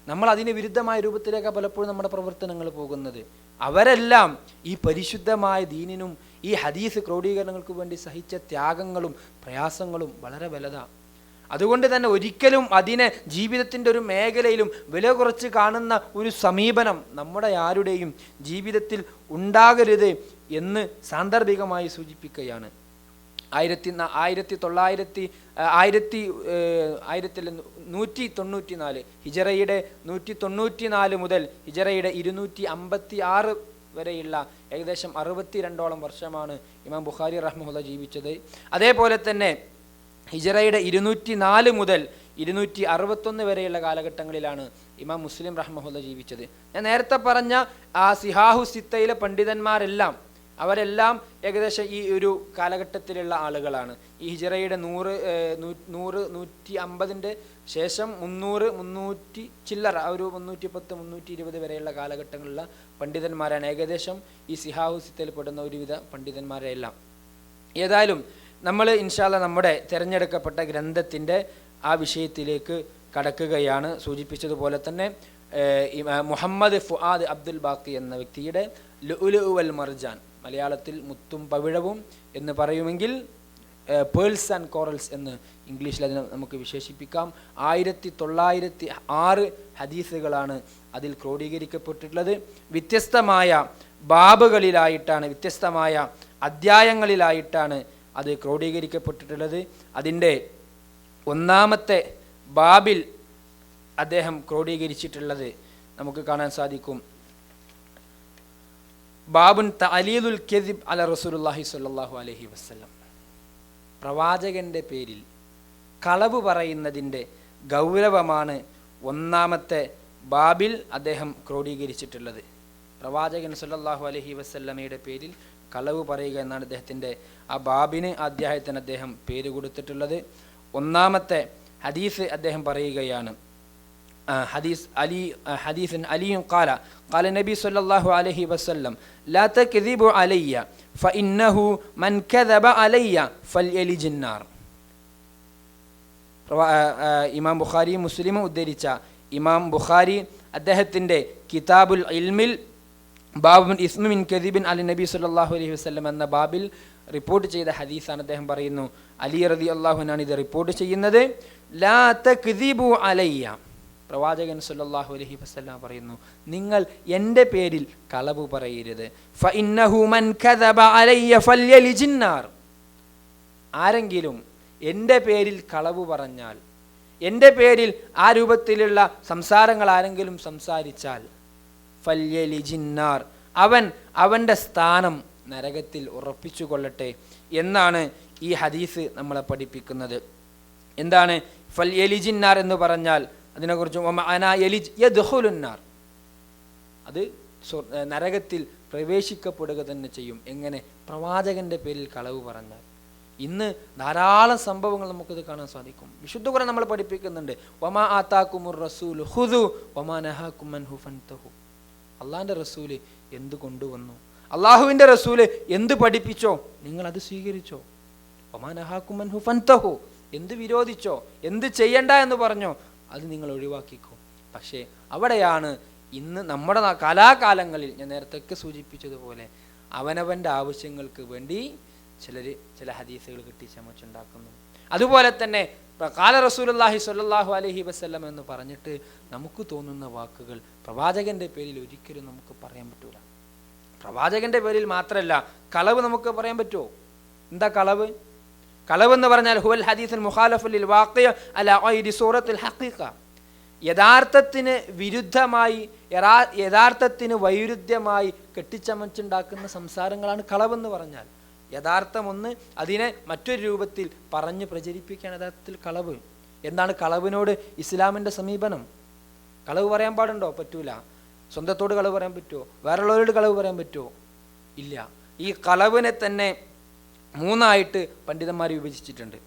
നമ്മൾ അതിന് വിരുദ്ധമായ രൂപത്തിലേക്ക് പലപ്പോഴും നമ്മുടെ പ്രവർത്തനങ്ങൾ പോകുന്നത്. അവരെല്ലാം ഈ പരിശുദ്ധമായ ദീനിനും ഈ ഹദീസ് ക്രോഡീകരണങ്ങൾക്ക് വേണ്ടി സഹിച്ച ത്യാഗങ്ങളും പ്രയാസങ്ങളും വളരെ വലുതാണ്. അതുകൊണ്ട് തന്നെ ഒരിക്കലും അതിനെ ജീവിതത്തിൻ്റെ ഒരു മേഖലയിലും വില കുറച്ച് കാണുന്ന ഒരു സമീപനം നമ്മുടെ ആരുടെയും ജീവിതത്തിൽ ഉണ്ടാകരുത് എന്ന് സാന്ദർഭികമായി സൂചിപ്പിക്കുകയാണ്. 194 ഹിജറയുടെ 194 മുതൽ ഹിജറയുടെ 256 വരെയുള്ള ഏകദേശം 62ഓളം വർഷമാണ് ഇമാം ബുഖാരി റഹ്മഹുല്ലാ ജീവിച്ചത്. അതേപോലെ തന്നെ ഹിജറയുടെ 204 മുതൽ 261 വരെയുള്ള കാലഘട്ടങ്ങളിലാണ് ഇമാം മുസ്ലിം റഹ്മഹുല്ലാ ജീവിച്ചത്. ഞാൻ നേരത്തെ പറഞ്ഞ ആ സിഹാഹു സിത്തയിലെ പണ്ഡിതന്മാരെല്ലാം അവരെല്ലാം ഏകദേശം ഈ ഒരു കാലഘട്ടത്തിലുള്ള ആളുകളാണ്. ഈ ഹിജറയുടെ 150 ശേഷം 300 ചില്ലറ, ഒരു 310 320 വരെയുള്ള കാലഘട്ടങ്ങളിലുള്ള പണ്ഡിതന്മാരാണ് ഏകദേശം ഈ സിഹാഹു സിത്തയിൽ പെടുന്ന ഒരുവിധ പണ്ഡിതന്മാരെല്ലാം. ഏതായാലും നമ്മൾ ഇൻഷാ അല്ലാഹ് നമ്മുടെ തിരഞ്ഞെടുക്കപ്പെട്ട ഗ്രന്ഥത്തിൻ്റെ ആ വിഷയത്തിലേക്ക് കടക്കുകയാണ്. സൂചിപ്പിച്ചതുപോലെ തന്നെ മുഹമ്മദ് ഫുആദ് അബ്ദുൽ ബാഖി എന്ന വ്യക്തിയുടെ ലുഅ്ലുഉ വൽ മർജാൻ, മലയാളത്തിൽ മുത്തും പവിഴവും എന്ന് പറയുമെങ്കിൽ പേൾസ് ആൻഡ് കോറൽസ് എന്ന് ഇംഗ്ലീഷിൽ അതിനെ നമുക്ക് വിശേഷിപ്പിക്കാം. 1906 ഹദീസുകളാണ് അതിൽ ക്രോഡീകരിക്കപ്പെട്ടിട്ടുള്ളത്. വ്യത്യസ്തമായ ബാബുകളിലായിട്ടാണ്, വ്യത്യസ്തമായ അധ്യായങ്ങളിലായിട്ടാണ് അത് ക്രോഡീകരിക്കപ്പെട്ടിട്ടുള്ളത്. അതിൻ്റെ 1-ാമത്തെ ബാബിൽ അദ്ദേഹം ക്രോഡീകരിച്ചിട്ടുള്ളത് നമുക്ക് കാണാൻ സാധിക്കും. ബാബുൻ തഅലീലുൽ കദിബ് അല റസൂലുള്ളാഹി സ്വല്ലല്ലാഹു അലൈഹി വസല്ലം, പ്രവാചകന്റെ പേരിൽ കളവ് പറയുന്നതിൻ്റെ ഗൗരവമാണ് 1-ാമത്തെ ബാബിൽ അദ്ദേഹം ക്രോഡീകരിച്ചിട്ടുള്ളത്. പ്രവാചകൻ സ്വല്ലല്ലാഹു അലൈഹി വസല്ലമയുടെ പേരിൽ കളവ് പറയുക എന്നാണ് അദ്ദേഹത്തിൻ്റെ ആ ബാബിന്, അധ്യായത്തിന് അദ്ദേഹം പേര് കൊടുത്തിട്ടുള്ളത്. 1-ാമത്തെ ഹദീസ് അദ്ദേഹം പറയുകയാണ്. ഹദീസ് അലിയും ഖാല നബി സല്ലല്ലാഹു അലൈഹി വസല്ലം ലാ തക്ദിബു അലയ്യ ഫഇന്നഹു മൻ കദബ അലയ്യ ഫൽയലിജിൻ നാർ. ഇമാം ബുഖാരിയും മുസ്ലിമും ഉദ്ധരിച്ച ഇമാം ബുഖാരി അദ്ദേഹത്തിൻ്റെ കിതാബുൽ ഇൽമിൽ ബാബുൻ ഇസ്മി മിൻ കദിബിൻ അലി നബി സല്ലല്ലാഹു അലൈഹി വസല്ലം എന്ന ബാബിൽ റിപ്പോർട്ട് ചെയ്ത ഹദീസാണ്. അദ്ദേഹം പറയുന്നു, അലി റളിയല്ലാഹു അൻഹു ആണ് ഇത് റിപ്പോർട്ട് ചെയ്യുന്നത്. ലാ തക്ദിബു അലയ്യ, പ്രവാചകൻ സല്ലല്ലാഹു അലൈഹി വസല്ലം പറയുന്നു, നിങ്ങൾ എൻ്റെ പേരിൽ കളവ് പറയരുത്. ഫഇന്നഹു മൻ കദബ അലയ്യ ഫൽയലിജിൻ നാർ, ആരെങ്കിലും എൻ്റെ പേരിൽ കളവ് പറഞ്ഞാൽ, എൻ്റെ പേരിൽ ആ രൂപത്തിലുള്ള സംസാരങ്ങൾ ആരെങ്കിലും സംസാരിച്ചാൽ ഫൽയലിജിൻ നാർ, അവൻ്റെ സ്ഥാനം നരകത്തിൽ ഉറപ്പിച്ചു കൊള്ളട്ടെ എന്നാണ് ഈ ഹദീസ് നമ്മളെ പഠിപ്പിക്കുന്നത്. എന്താണ് ഫൽയലിജിൻ നാർ എന്ന് പറഞ്ഞാൽ? അതിനെക്കുറിച്ച് യദ്ഖുലുന്നാർ, അത് നരകത്തിൽ പ്രവേശിക്കപ്പെടുക തന്നെ ചെയ്യും. എങ്ങനെ? പ്രവാചകന്റെ പേരിൽ കളവ് പറഞ്ഞാൽ. ഇന്ന് ധാരാളം സംഭവങ്ങൾ നമുക്കിത് കാണാൻ സാധിക്കും. വിശുദ്ധ ഖുർആൻ നമ്മൾ പഠിപ്പിക്കുന്നുണ്ട്, വമാ ആതാകുമുർ റസൂലു ഖുദു വമാ നഹാകും അൻഹു ഫൻതഹു. അള്ളാഹിൻ്റെ റസൂല് എന്ത് കൊണ്ടുവന്നു, അള്ളാഹുവിൻ്റെ റസൂല് എന്ത് പഠിപ്പിച്ചോ നിങ്ങളത് സ്വീകരിച്ചോ. വമാ നഹാകും അൻഹു ഫൻതഹു, എന്ത് വിരോധിച്ചോ, എന്ത് ചെയ്യണ്ട എന്ന് പറഞ്ഞോ അത് നിങ്ങൾ ഒഴിവാക്കിക്കോ. പക്ഷേ അവിടെയാണ് ഇന്ന് നമ്മുടെ കാലാകാലങ്ങളിൽ ഞാൻ നേരത്തെ സൂചിപ്പിച്ചതുപോലെ അവനവൻ്റെ ആവശ്യങ്ങൾക്ക് വേണ്ടി ചില ഹദീസുകൾ കെട്ടിച്ചമച്ചുണ്ടാക്കുന്നു. അതുപോലെ തന്നെ ഖാല റസൂലുള്ളാഹി സ്വല്ലല്ലാഹു അലൈഹി വസല്ലം എന്ന് പറഞ്ഞിട്ട് നമുക്ക് തോന്നുന്ന വാക്കുകൾ പ്രവാചകന്റെ പേരിൽ ഒരിക്കലും നമുക്ക് പറയാൻ പറ്റൂല. പ്രവാചകന്റെ പേരിൽ മാത്രമല്ല, കളവ് നമുക്ക് പറയാൻ പറ്റുമോ? എന്താ കളവ്? കളവെന്ന് പറഞ്ഞാൽ ഹുവൽ ഹദീസുൽ മുഖാലഫുൽ ലിൽ വാഖിഅ അലാ ഗൈരി സൂറത്തുൽ ഹഖീഖ, യഥാർത്ഥത്തിന് വിരുദ്ധമായി, യഥാർത്ഥത്തിന് വൈരുദ്ധ്യമായി കെട്ടിച്ചമച്ചുണ്ടാക്കുന്ന സംസാരങ്ങളാണ് കളവെന്ന് പറഞ്ഞാൽ. യഥാർത്ഥം ഒന്ന് അതിനെ മറ്റൊരു രൂപത്തിൽ പറഞ്ഞ് പ്രചരിപ്പിക്കുകയാണ് യഥാർത്ഥത്തിൽ കളവ്. എന്താണ് കളവിനോട് ഇസ്ലാമിൻ്റെ സമീപനം? കളവ് പറയാൻ പാടുണ്ടോ? പറ്റൂല. സ്വന്തത്തോട് കളവ് പറയാൻ പറ്റുമോ? വേറെയുള്ളവരോട് കളവ് പറയാൻ പറ്റുമോ? ഇല്ല. ഈ കളവിനെ തന്നെ മൂന്നായിട്ട് പണ്ഡിതന്മാർ വിഭജിച്ചിട്ടുണ്ട്.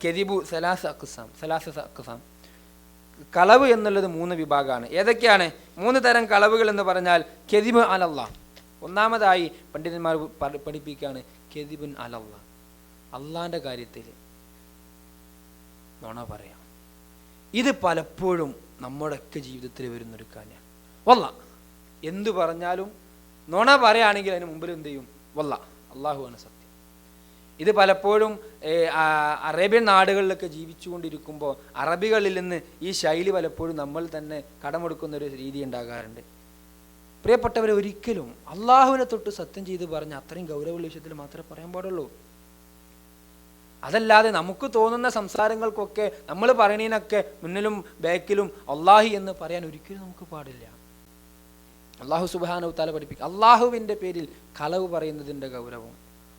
കെദിബു സലാസ അക്സാം. കളവ് എന്നുള്ളത് 3 വിഭാഗമാണ്. ഏതൊക്കെയാണ് 3 തരം കളവുകൾ എന്ന് പറഞ്ഞാൽ? കെദിബ് അലല്ലാഹ്, ഒന്നാമതായി പണ്ഡിതന്മാർ പഠിപ്പിക്കുകയാണ് കെദിബുൻ അലല്ലാഹ്, അള്ളാന്റെ കാര്യത്തിൽ നുണ പറയാം. ഇത് പലപ്പോഴും നമ്മുടെയൊക്കെ ജീവിതത്തിൽ വരുന്നൊരു കാര്യമാണ്. വല്ല എന്തു പറഞ്ഞാലും നുണ പറയുകയാണെങ്കിൽ അതിന് മുമ്പിൽ എന്ത് ചെയ്യും? വല്ല, അള്ളാഹുവാണ് സത്യം. ഇത് പലപ്പോഴും അറേബ്യൻ നാടുകളിലൊക്കെ ജീവിച്ചുകൊണ്ടിരിക്കുമ്പോൾ അറബികളിൽ നിന്ന് ഈ ശൈലി പലപ്പോഴും നമ്മൾ തന്നെ കടമെടുക്കുന്നൊരു രീതി ഉണ്ടാകാറുണ്ട്. പ്രിയപ്പെട്ടവരെ, ഒരിക്കലും അള്ളാഹുവിനെ തൊട്ട് സത്യം ചെയ്ത് പറഞ്ഞ അത്രയും ഗൗരവമുള്ള വിഷയത്തിൽ മാത്രമേ പറയാൻ പാടുള്ളൂ. അതല്ലാതെ നമുക്ക് തോന്നുന്ന സംസാരങ്ങൾക്കൊക്കെ നമ്മൾ പറയണതിനൊക്കെ മുന്നിലും ബാക്കിലും അള്ളാഹി എന്ന് പറയാൻ ഒരിക്കലും നമുക്ക് പാടില്ല. അള്ളാഹു സുബ്ഹാനഹു തആല പഠിപ്പിക്കുക അള്ളാഹുവിൻ്റെ പേരിൽ കളവ് പറയുന്നതിൻ്റെ ഗൗരവം.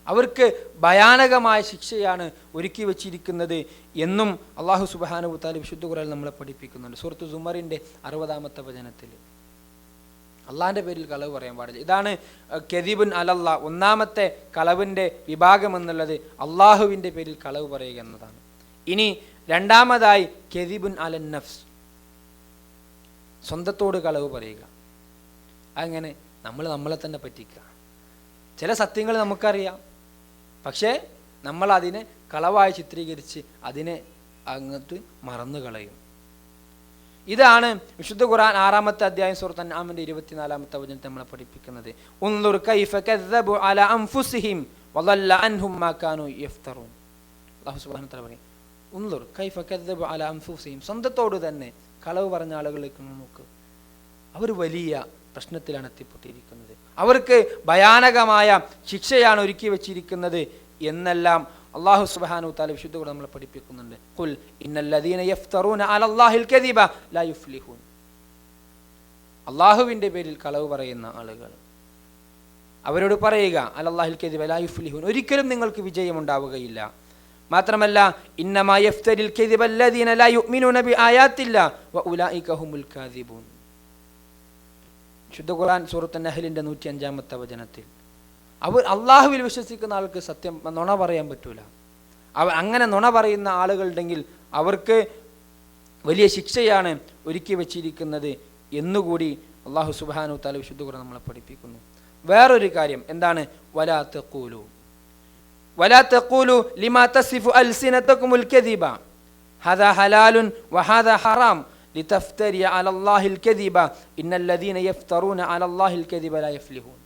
അവർക്ക് ഭയാനകമായ ശിക്ഷയാണ് ഒരുക്കി വച്ചിരിക്കുന്നത് എന്നും അള്ളാഹു സുബ്ഹാനഹു തആല വിശുദ്ധ ഖുർആനിൽ നമ്മളെ പഠിപ്പിക്കുന്നുണ്ട്. സൂറത്ത് സുമറിൻ്റെ 60-ാമത്തെ വചനത്തിൽ അള്ളാഹിൻ്റെ പേരിൽ കളവ് പറയാൻ പാടില്ല. ഇതാണ് കെദിബുൻ അലല്ലാ, ഒന്നാമത്തെ കളവിൻ്റെ വിഭാഗം എന്നുള്ളത് അള്ളാഹുവിൻ്റെ പേരിൽ കളവ് പറയുക എന്നതാണ്. ഇനി രണ്ടാമതായി കെദിബുൻ അലൻ നഫ്സ്, സ്വന്തത്തോട് കളവ് പറയുക. അങ്ങനെ നമ്മളെ തന്നെ പറ്റിക്കുക. ചില സത്യങ്ങൾ നമുക്കറിയാം, പക്ഷേ നമ്മൾ അതിനെ കളവായി ചിത്രീകരിച്ച് അതിനെ അങ്ങോട്ട് മറന്നു കളയും. ഇതാണ് വിശുദ്ധ ഖുർആൻ 6-ാമത്തെ അധ്യായം സൂറത്ത് അൻആമിന്റെ 24-ാമത്തെ വചനത്തെ നമ്മളെ പഠിപ്പിക്കുന്നത്. ഉൻദുർ കൈഫ കദ്ദബു അലാ അൻഫുസിഹിം വദല്ല അൻഹും മാ കാനൂ യഫ്തറൂൻ. അല്ലാഹു സുബ്ഹാനഹു വ തആല പറയും, ഉൻദുർ കൈഫ കദ്ദബു അലാ അൻഫുസിഹിം, സ്വന്തത്തോട് തന്നെ കളവ് പറഞ്ഞ ആളുകളിലേക്ക് നോക്ക്. അവർ വലിയ പ്രശ്നത്തിലാണ് എത്തിപ്പെട്ടിരിക്കുന്നത്. അവർക്ക് ഭയാനകമായ ശിക്ഷയാണ് ഒരുക്കി വെച്ചിരിക്കുന്നത് എന്നെല്ലാം അല്ലാഹു സുബ്ഹാനഹു തആല വിശുദ്ധ ഖുർആൻ നമ്മളെ പഠിപ്പിക്കുന്നുണ്ട്. ഖുൽ ഇന്നല്ലദീന യഫ്തറൂന അലല്ലാഹിൽ കദിബ ലാ യുഫ്ലിഹൂൻ. അല്ലാഹുവിൻ്റെ പേരിൽ കളവ് പറയുന്ന ആളുകൾ, അവരോട് പറയുക അലല്ലാഹിൽ കദിബ ലാ യുഫ്ലിഹൂൻ, ഒരിക്കലും നിങ്ങൾക്ക് വിജയമുണ്ടാവുകയില്ല. മാത്രമല്ല ഇന്നമാ യഫ്തരിൽ കദിബ അല്ലദീന ലാ യുഅ്മിനൂന ബിആയാത്തില്ലാ വഉലൈക ഹുമുൽ കാദിബൂൻ. വിശുദ്ധ ഖുർആൻ സൂറത്ത് നഹ്ലിന്റെ 105-ാമത്തെ വചനത്തിൽ അവർ അള്ളാഹുവിൽ വിശ്വസിക്കുന്ന ആൾക്ക് സത്യം നുണ പറയാൻ പറ്റൂല. അങ്ങനെ നുണ പറയുന്ന ആളുകളുണ്ടെങ്കിൽ അവർക്ക് വലിയ ശിക്ഷയാണ് ഒരുക്കി വെച്ചിരിക്കുന്നത് എന്നുകൂടി അള്ളാഹു സുബ്ഹാനഹു തആല വിശുദ്ധ ഖുർആൻ നമ്മളെ പഠിപ്പിക്കുന്നു. വേറൊരു കാര്യം എന്താണ്? വലാ തഖൂലു ലിമാ തസിഫു അൽസിനതകുമുൽ കദിബ ഹദാ ഹലാലുൻ വഹദാ ഹറാം ലിതഫ്തരി അലല്ലാഹിൽ കദിബ ഇന്നല്ലദീന യഫ്തറൂന അലല്ലാഹിൽ കദിബ ലാ യഫ്ലിഹൂൻ.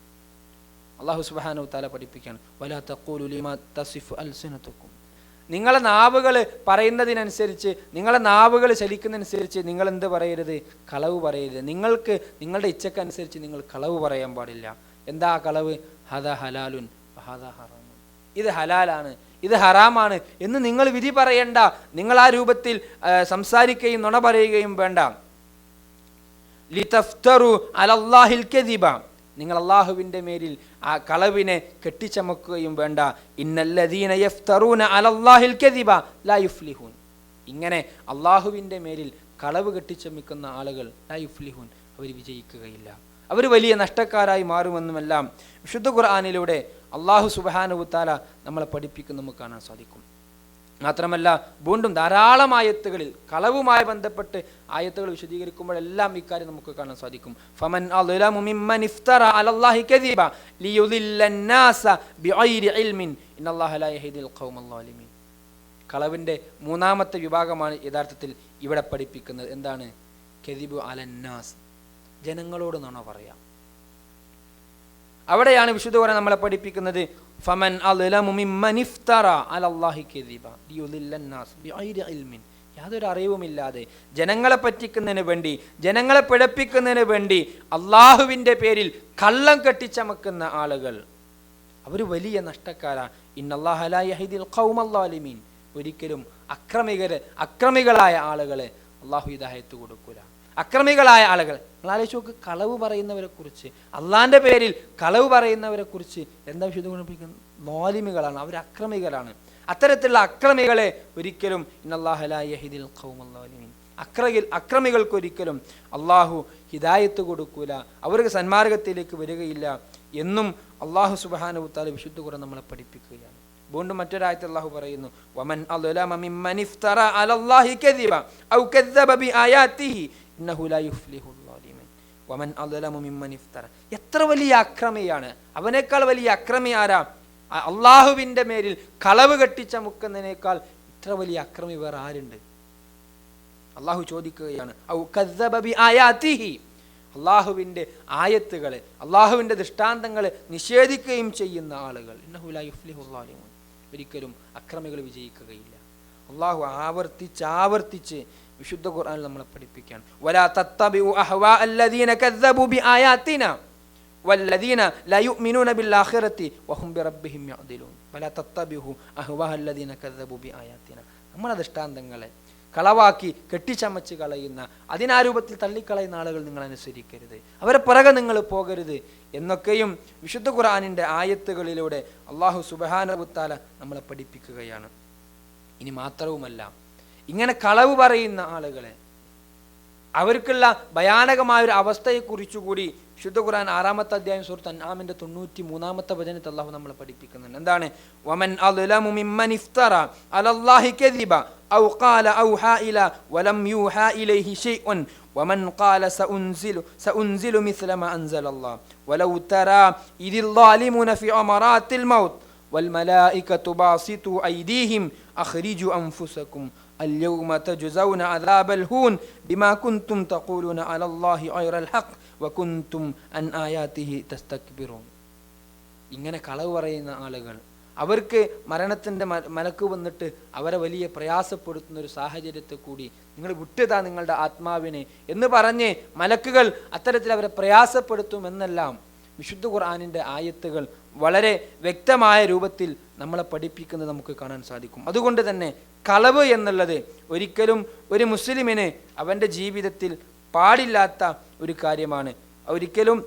അല്ലാഹു സുബ്ഹാനഹു തആല പഠിപ്പിക്കുകയാണ്, വലാ തഖൂലു ലിമാ തസിഫു അൽസിനതകും, നിങ്ങളെ നാവുകൾ പറയുന്നതിനനുസരിച്ച്, നിങ്ങളെ നാവുകൾ ചലിക്കുന്നതനുസരിച്ച് നിങ്ങൾ എന്ത് പറയരുത്? കളവ് പറയരുത്. നിങ്ങൾക്ക് നിങ്ങളുടെ ഇച്ഛക്കനുസരിച്ച് നിങ്ങൾ കളവ് പറയാൻ പാടില്ല. എന്താ കളവ്? ഹദാ ഹലാലുൻ വഹദാ ഹറാം, ഇത് ഹലാലാണ് ഇത് ഹറാമാണ് എന്ന് നിങ്ങൾ വിധി പറയണ്ട. നിങ്ങൾ ആ രൂപത്തിൽ സംസാരിക്കുകയും നുണ പറയുകയും വേണ്ട. ലിതഫ്തറു അലല്ലാഹിൽ കദിബ, നിങ്ങൾ അള്ളാഹുവിൻ്റെ മേലിൽ ആ കളവിനെ കെട്ടിച്ചമക്കുകയും വേണ്ട. ഇന്നല്ലദീന യഫ്തറൂന അലല്ലാഹിൽ കദിബ ലാ യുഫ്ലിഹൂൻ, ഇങ്ങനെ അള്ളാഹുവിൻ്റെ മേലിൽ കളവ് കെട്ടിച്ചമിക്കുന്ന ആളുകൾ ലാ യുഫ്ലിഹൂൻ, അവർ വിജയിക്കുകയില്ല, അവർ വലിയ നഷ്ടക്കാരായി മാറുമെന്നുമെല്ലാം വിശുദ്ധ ഖുർആനിലൂടെ അള്ളാഹു സുബ്ഹാനഹു തആല നമ്മളെ പഠിപ്പിക്കുന്ന നമുക്ക് കാണാൻ സാധിക്കും. മാത്രമല്ല വീണ്ടും ധാരാളം ആയത്തുകളിൽ കളവുമായി ബന്ധപ്പെട്ട് ആയത്തുകൾ വിശദീകരിക്കുമ്പോഴെല്ലാം ഇക്കാര്യം നമുക്ക് കാണാൻ സാധിക്കും. ഫമൻ അദ്ലമു മിമ്മൻ ഇഫ്തറ അലല്ലാഹി കദിബ ലിയുദില്ലന്നാസ ബിഗൈരി ഇൽമിൻ ഇന്നല്ലാഹ ലാ യഹ്ദിൽ ഖൗമൽ ളാലിമീൻ. കളവിൻ്റെ 3-ാമത്തെ വിഭാഗമാണ് യഥാർത്ഥത്തിൽ ഇവിടെ പഠിപ്പിക്കുന്നത്. എന്താണ്? കദിബു അലന്നാസ്, ജനങ്ങളോട് നുണ പറയാം. അവിടെയാണ് വിശുദ്ധ ഖുർആൻ നമ്മളെ പഠിപ്പിക്കുന്നത്, ഫമൻ അദ്ലമു മിമ്മൻ ഇഫ്തറ അലല്ലാഹി കദിബ ലിയുദില്ലന്നാസ് ബിഗൈരി ഇൽമിൻ, യാതൊരു അറിവുമില്ലാതെ ജനങ്ങളെ പറ്റിക്കുന്നതിന് വേണ്ടി, ജനങ്ങളെ പിഴപ്പിക്കുന്നതിന് വേണ്ടി അള്ളാഹുവിൻ്റെ പേരിൽ കള്ളം കെട്ടിച്ചമക്കുന്ന ആളുകൾ അവർ വലിയ നഷ്ടക്കാരാണ്. ഇന്നല്ലാഹ ലാ യഹ്ദിൽ ഖൗമൽ ളാലിമീൻ, ഒരിക്കലും അക്രമികളായ ആളുകളെ അള്ളാഹു ഹിദായത്ത് കൊടുക്കൂല. അക്രമികളായ ആളുകൾ ആലോചിച്ച് നോക്ക്, കളവ് പറയുന്നവരെ കുറിച്ച്, അള്ളാന്റെ പേരിൽ കളവ് പറയുന്നവരെ കുറിച്ച് എന്താ വിശുദ്ധ ഗുണിപ്പിക്കുന്നത്? ളാലിമികളാണ്, അവർ അക്രമികളാണ്. അത്തരത്തിലുള്ള അക്രമികളെ ഒരിക്കലും ഇന്നല്ലാഹ ലാ യഹ്ദിൽ ഖൗമൽ ളാലിമീൻ, അക്രമികൾക്ക് ഒരിക്കലും അള്ളാഹു ഹിദായത്ത് കൊടുക്കൂല, അവർക്ക് സന്മാർഗത്തിലേക്ക് വരികയില്ല എന്നും അള്ളാഹു സുബ്ഹാനഹു വ തആല വിശുദ്ധ ഖുർആൻ നമ്മളെ പഠിപ്പിക്കുകയാണ്. വീണ്ടും മറ്റൊരായത്തിൽ അള്ളാഹു പറയുന്നു, വമൻ അദ്ലമ മിമ്മൻ ഇഫ്തറ അലല്ലാഹി കദിബ ഔ കദ്ദബ ബിആയാതിഹി ഇന്നഹു ലാ യുഫ്ലിഹുൽ ളാലിമീൻ. വമൻ അദ്ലമ മിമ്മൻ ഇഫ്തറ, എത്ര വലിയ അക്രമിയാണ്, അവനേക്കാൾ വലിയ അക്രമി ആരാ? അള്ളാഹുവിന്റെ മേലിൽ കളവ് കെട്ടിച്ച മുക്കുന്നതിനേക്കാൾ ഇത്ര വലിയ അക്രമി വേറെ ആരുണ്ട്? അള്ളാഹു ചോദിക്കുകയാണ്, ഔ കദ്ദബ ബിആയാതിഹി, അള്ളാഹുവിൻ്റെ ആയത്തുകളെ, അള്ളാഹുവിൻ്റെ ദൃഷ്ടാന്തങ്ങളെ നിഷേധിക്കുകയും ചെയ്യുന്ന ആളുകൾ, ഇന്നഹു ലാ യുഫ്ലിഹുൽ ളാലിമൂൻ, ഒരിക്കലും അക്രമികൾ വിജയിക്കുകയില്ല. അള്ളാഹു ആവർത്തിച്ച് വിശുദ്ധ ഖുർആനിൽ നമ്മളെ പഠിപ്പിക്കാൻ, വലാ തത്തബിഉ അഹ്വാ അല്ലദീന കദ്ദബു ബിആയാതിനാ വല്ലദീന ലാ യുഅ്മിനൂന ബിൽആഖിറതി വഹും ബിറബ്ബിഹിം യഅദിലൂൻ. വലാ തത്തബിഉ അഹ്വാ അല്ലദീന കദ്ദബു ബിആയാതിനാ, നമ്മുടെ ദൃഷ്ടാന്തങ്ങളെ കളവാക്കി കെട്ടിച്ചമച്ച് കളയുന്ന, അതിനാ രൂപത്തിൽ തള്ളിക്കളയുന്ന ആളുകൾ നിങ്ങൾ അനുസരിക്കരുത്, അവരെ പിറകെ നിങ്ങൾ പോകരുത് എന്നൊക്കെയും വിശുദ്ധ ഖുർആനിൻ്റെ ആയത്തുകളിലൂടെ അള്ളാഹു സുബ്ഹാനഹു വ തആല നമ്മളെ പഠിപ്പിക്കുകയാണ്. ഇനി മാത്രവുമല്ല, ഇങ്ങനെ കളവ് പറയുന്ന ആളുകളെ, അവർക്കുള്ള ഭയാനകമായൊരു അവസ്ഥയെക്കുറിച്ചുകൂടി വിശുദ്ധ ഖുർആൻ 6-ാമത്തെ അധ്യായം സൂറത്ത് അൻആമിന്റെ 93-ാമത്തെ വചനത്തിൽ അല്ലാഹു നമ്മളെ പഠിപ്പിക്കുന്നുണ്ട്. എന്താണ്? വമൻ അദ്ലമു മിമ്മൻ ഇഫ്തറ അലല്ലാഹി കദിബ ഔ ഖാല ഔഹാ ഇലാ വലം യൂഹാ ഇലൈഹി ശൈഉൻ വമൻ ഖാല സഉൻസിലു മിസ്ല മാ അൻസലല്ലാഹ് വലൗ തറാ ഇദിൽ ളാലിമൂന ഫി അമറാത്തിൽ മൗത്ത് വൽ മലായികതു ബാസിതു ഐദീഹിം അഖ്രിജു അൻഫുസകും اليوم تجزون عذاب الهون بما كنتم تقولون على الله غير الحق وكنتم عن آياته تستكبرون. ഇങ്ങനെ കളവ് പറയുന്ന ആളുകൾ, അവർക്ക് മരണത്തിൻ്റെ മലക്ക് വന്നിട്ട് അവരെ വലിയ പ്രയാസപ്പെടുത്തുന്ന ഒരു സാഹചര്യത്തെ കൂടി നിങ്ങൾ വിട്ടുതാ നിങ്ങളുടെ ആത്മാവിനെ എന്ന് പറഞ്ഞ് മലക്കുകൾ അത്തരത്തിൽ അവരെ പ്രയാസപ്പെടുത്തുമെന്നെല്ലാം വിശുദ്ധ ഖുർആനിൻ്റെ ആയത്തുകൾ വളരെ വ്യക്തമായ രൂപത്തിൽ നമ്മളെ പഠിപ്പിക്കുന്നത് നമുക്ക് കാണാൻ സാധിക്കും. അതുകൊണ്ട് തന്നെ കളവ് എന്നുള്ളത് ഒരിക്കലും ഒരു മുസ്ലിമിന് അവൻ്റെ ജീവിതത്തിൽ പാടില്ലാത്ത ഒരു കാര്യമാണ്. ഒരിക്കലും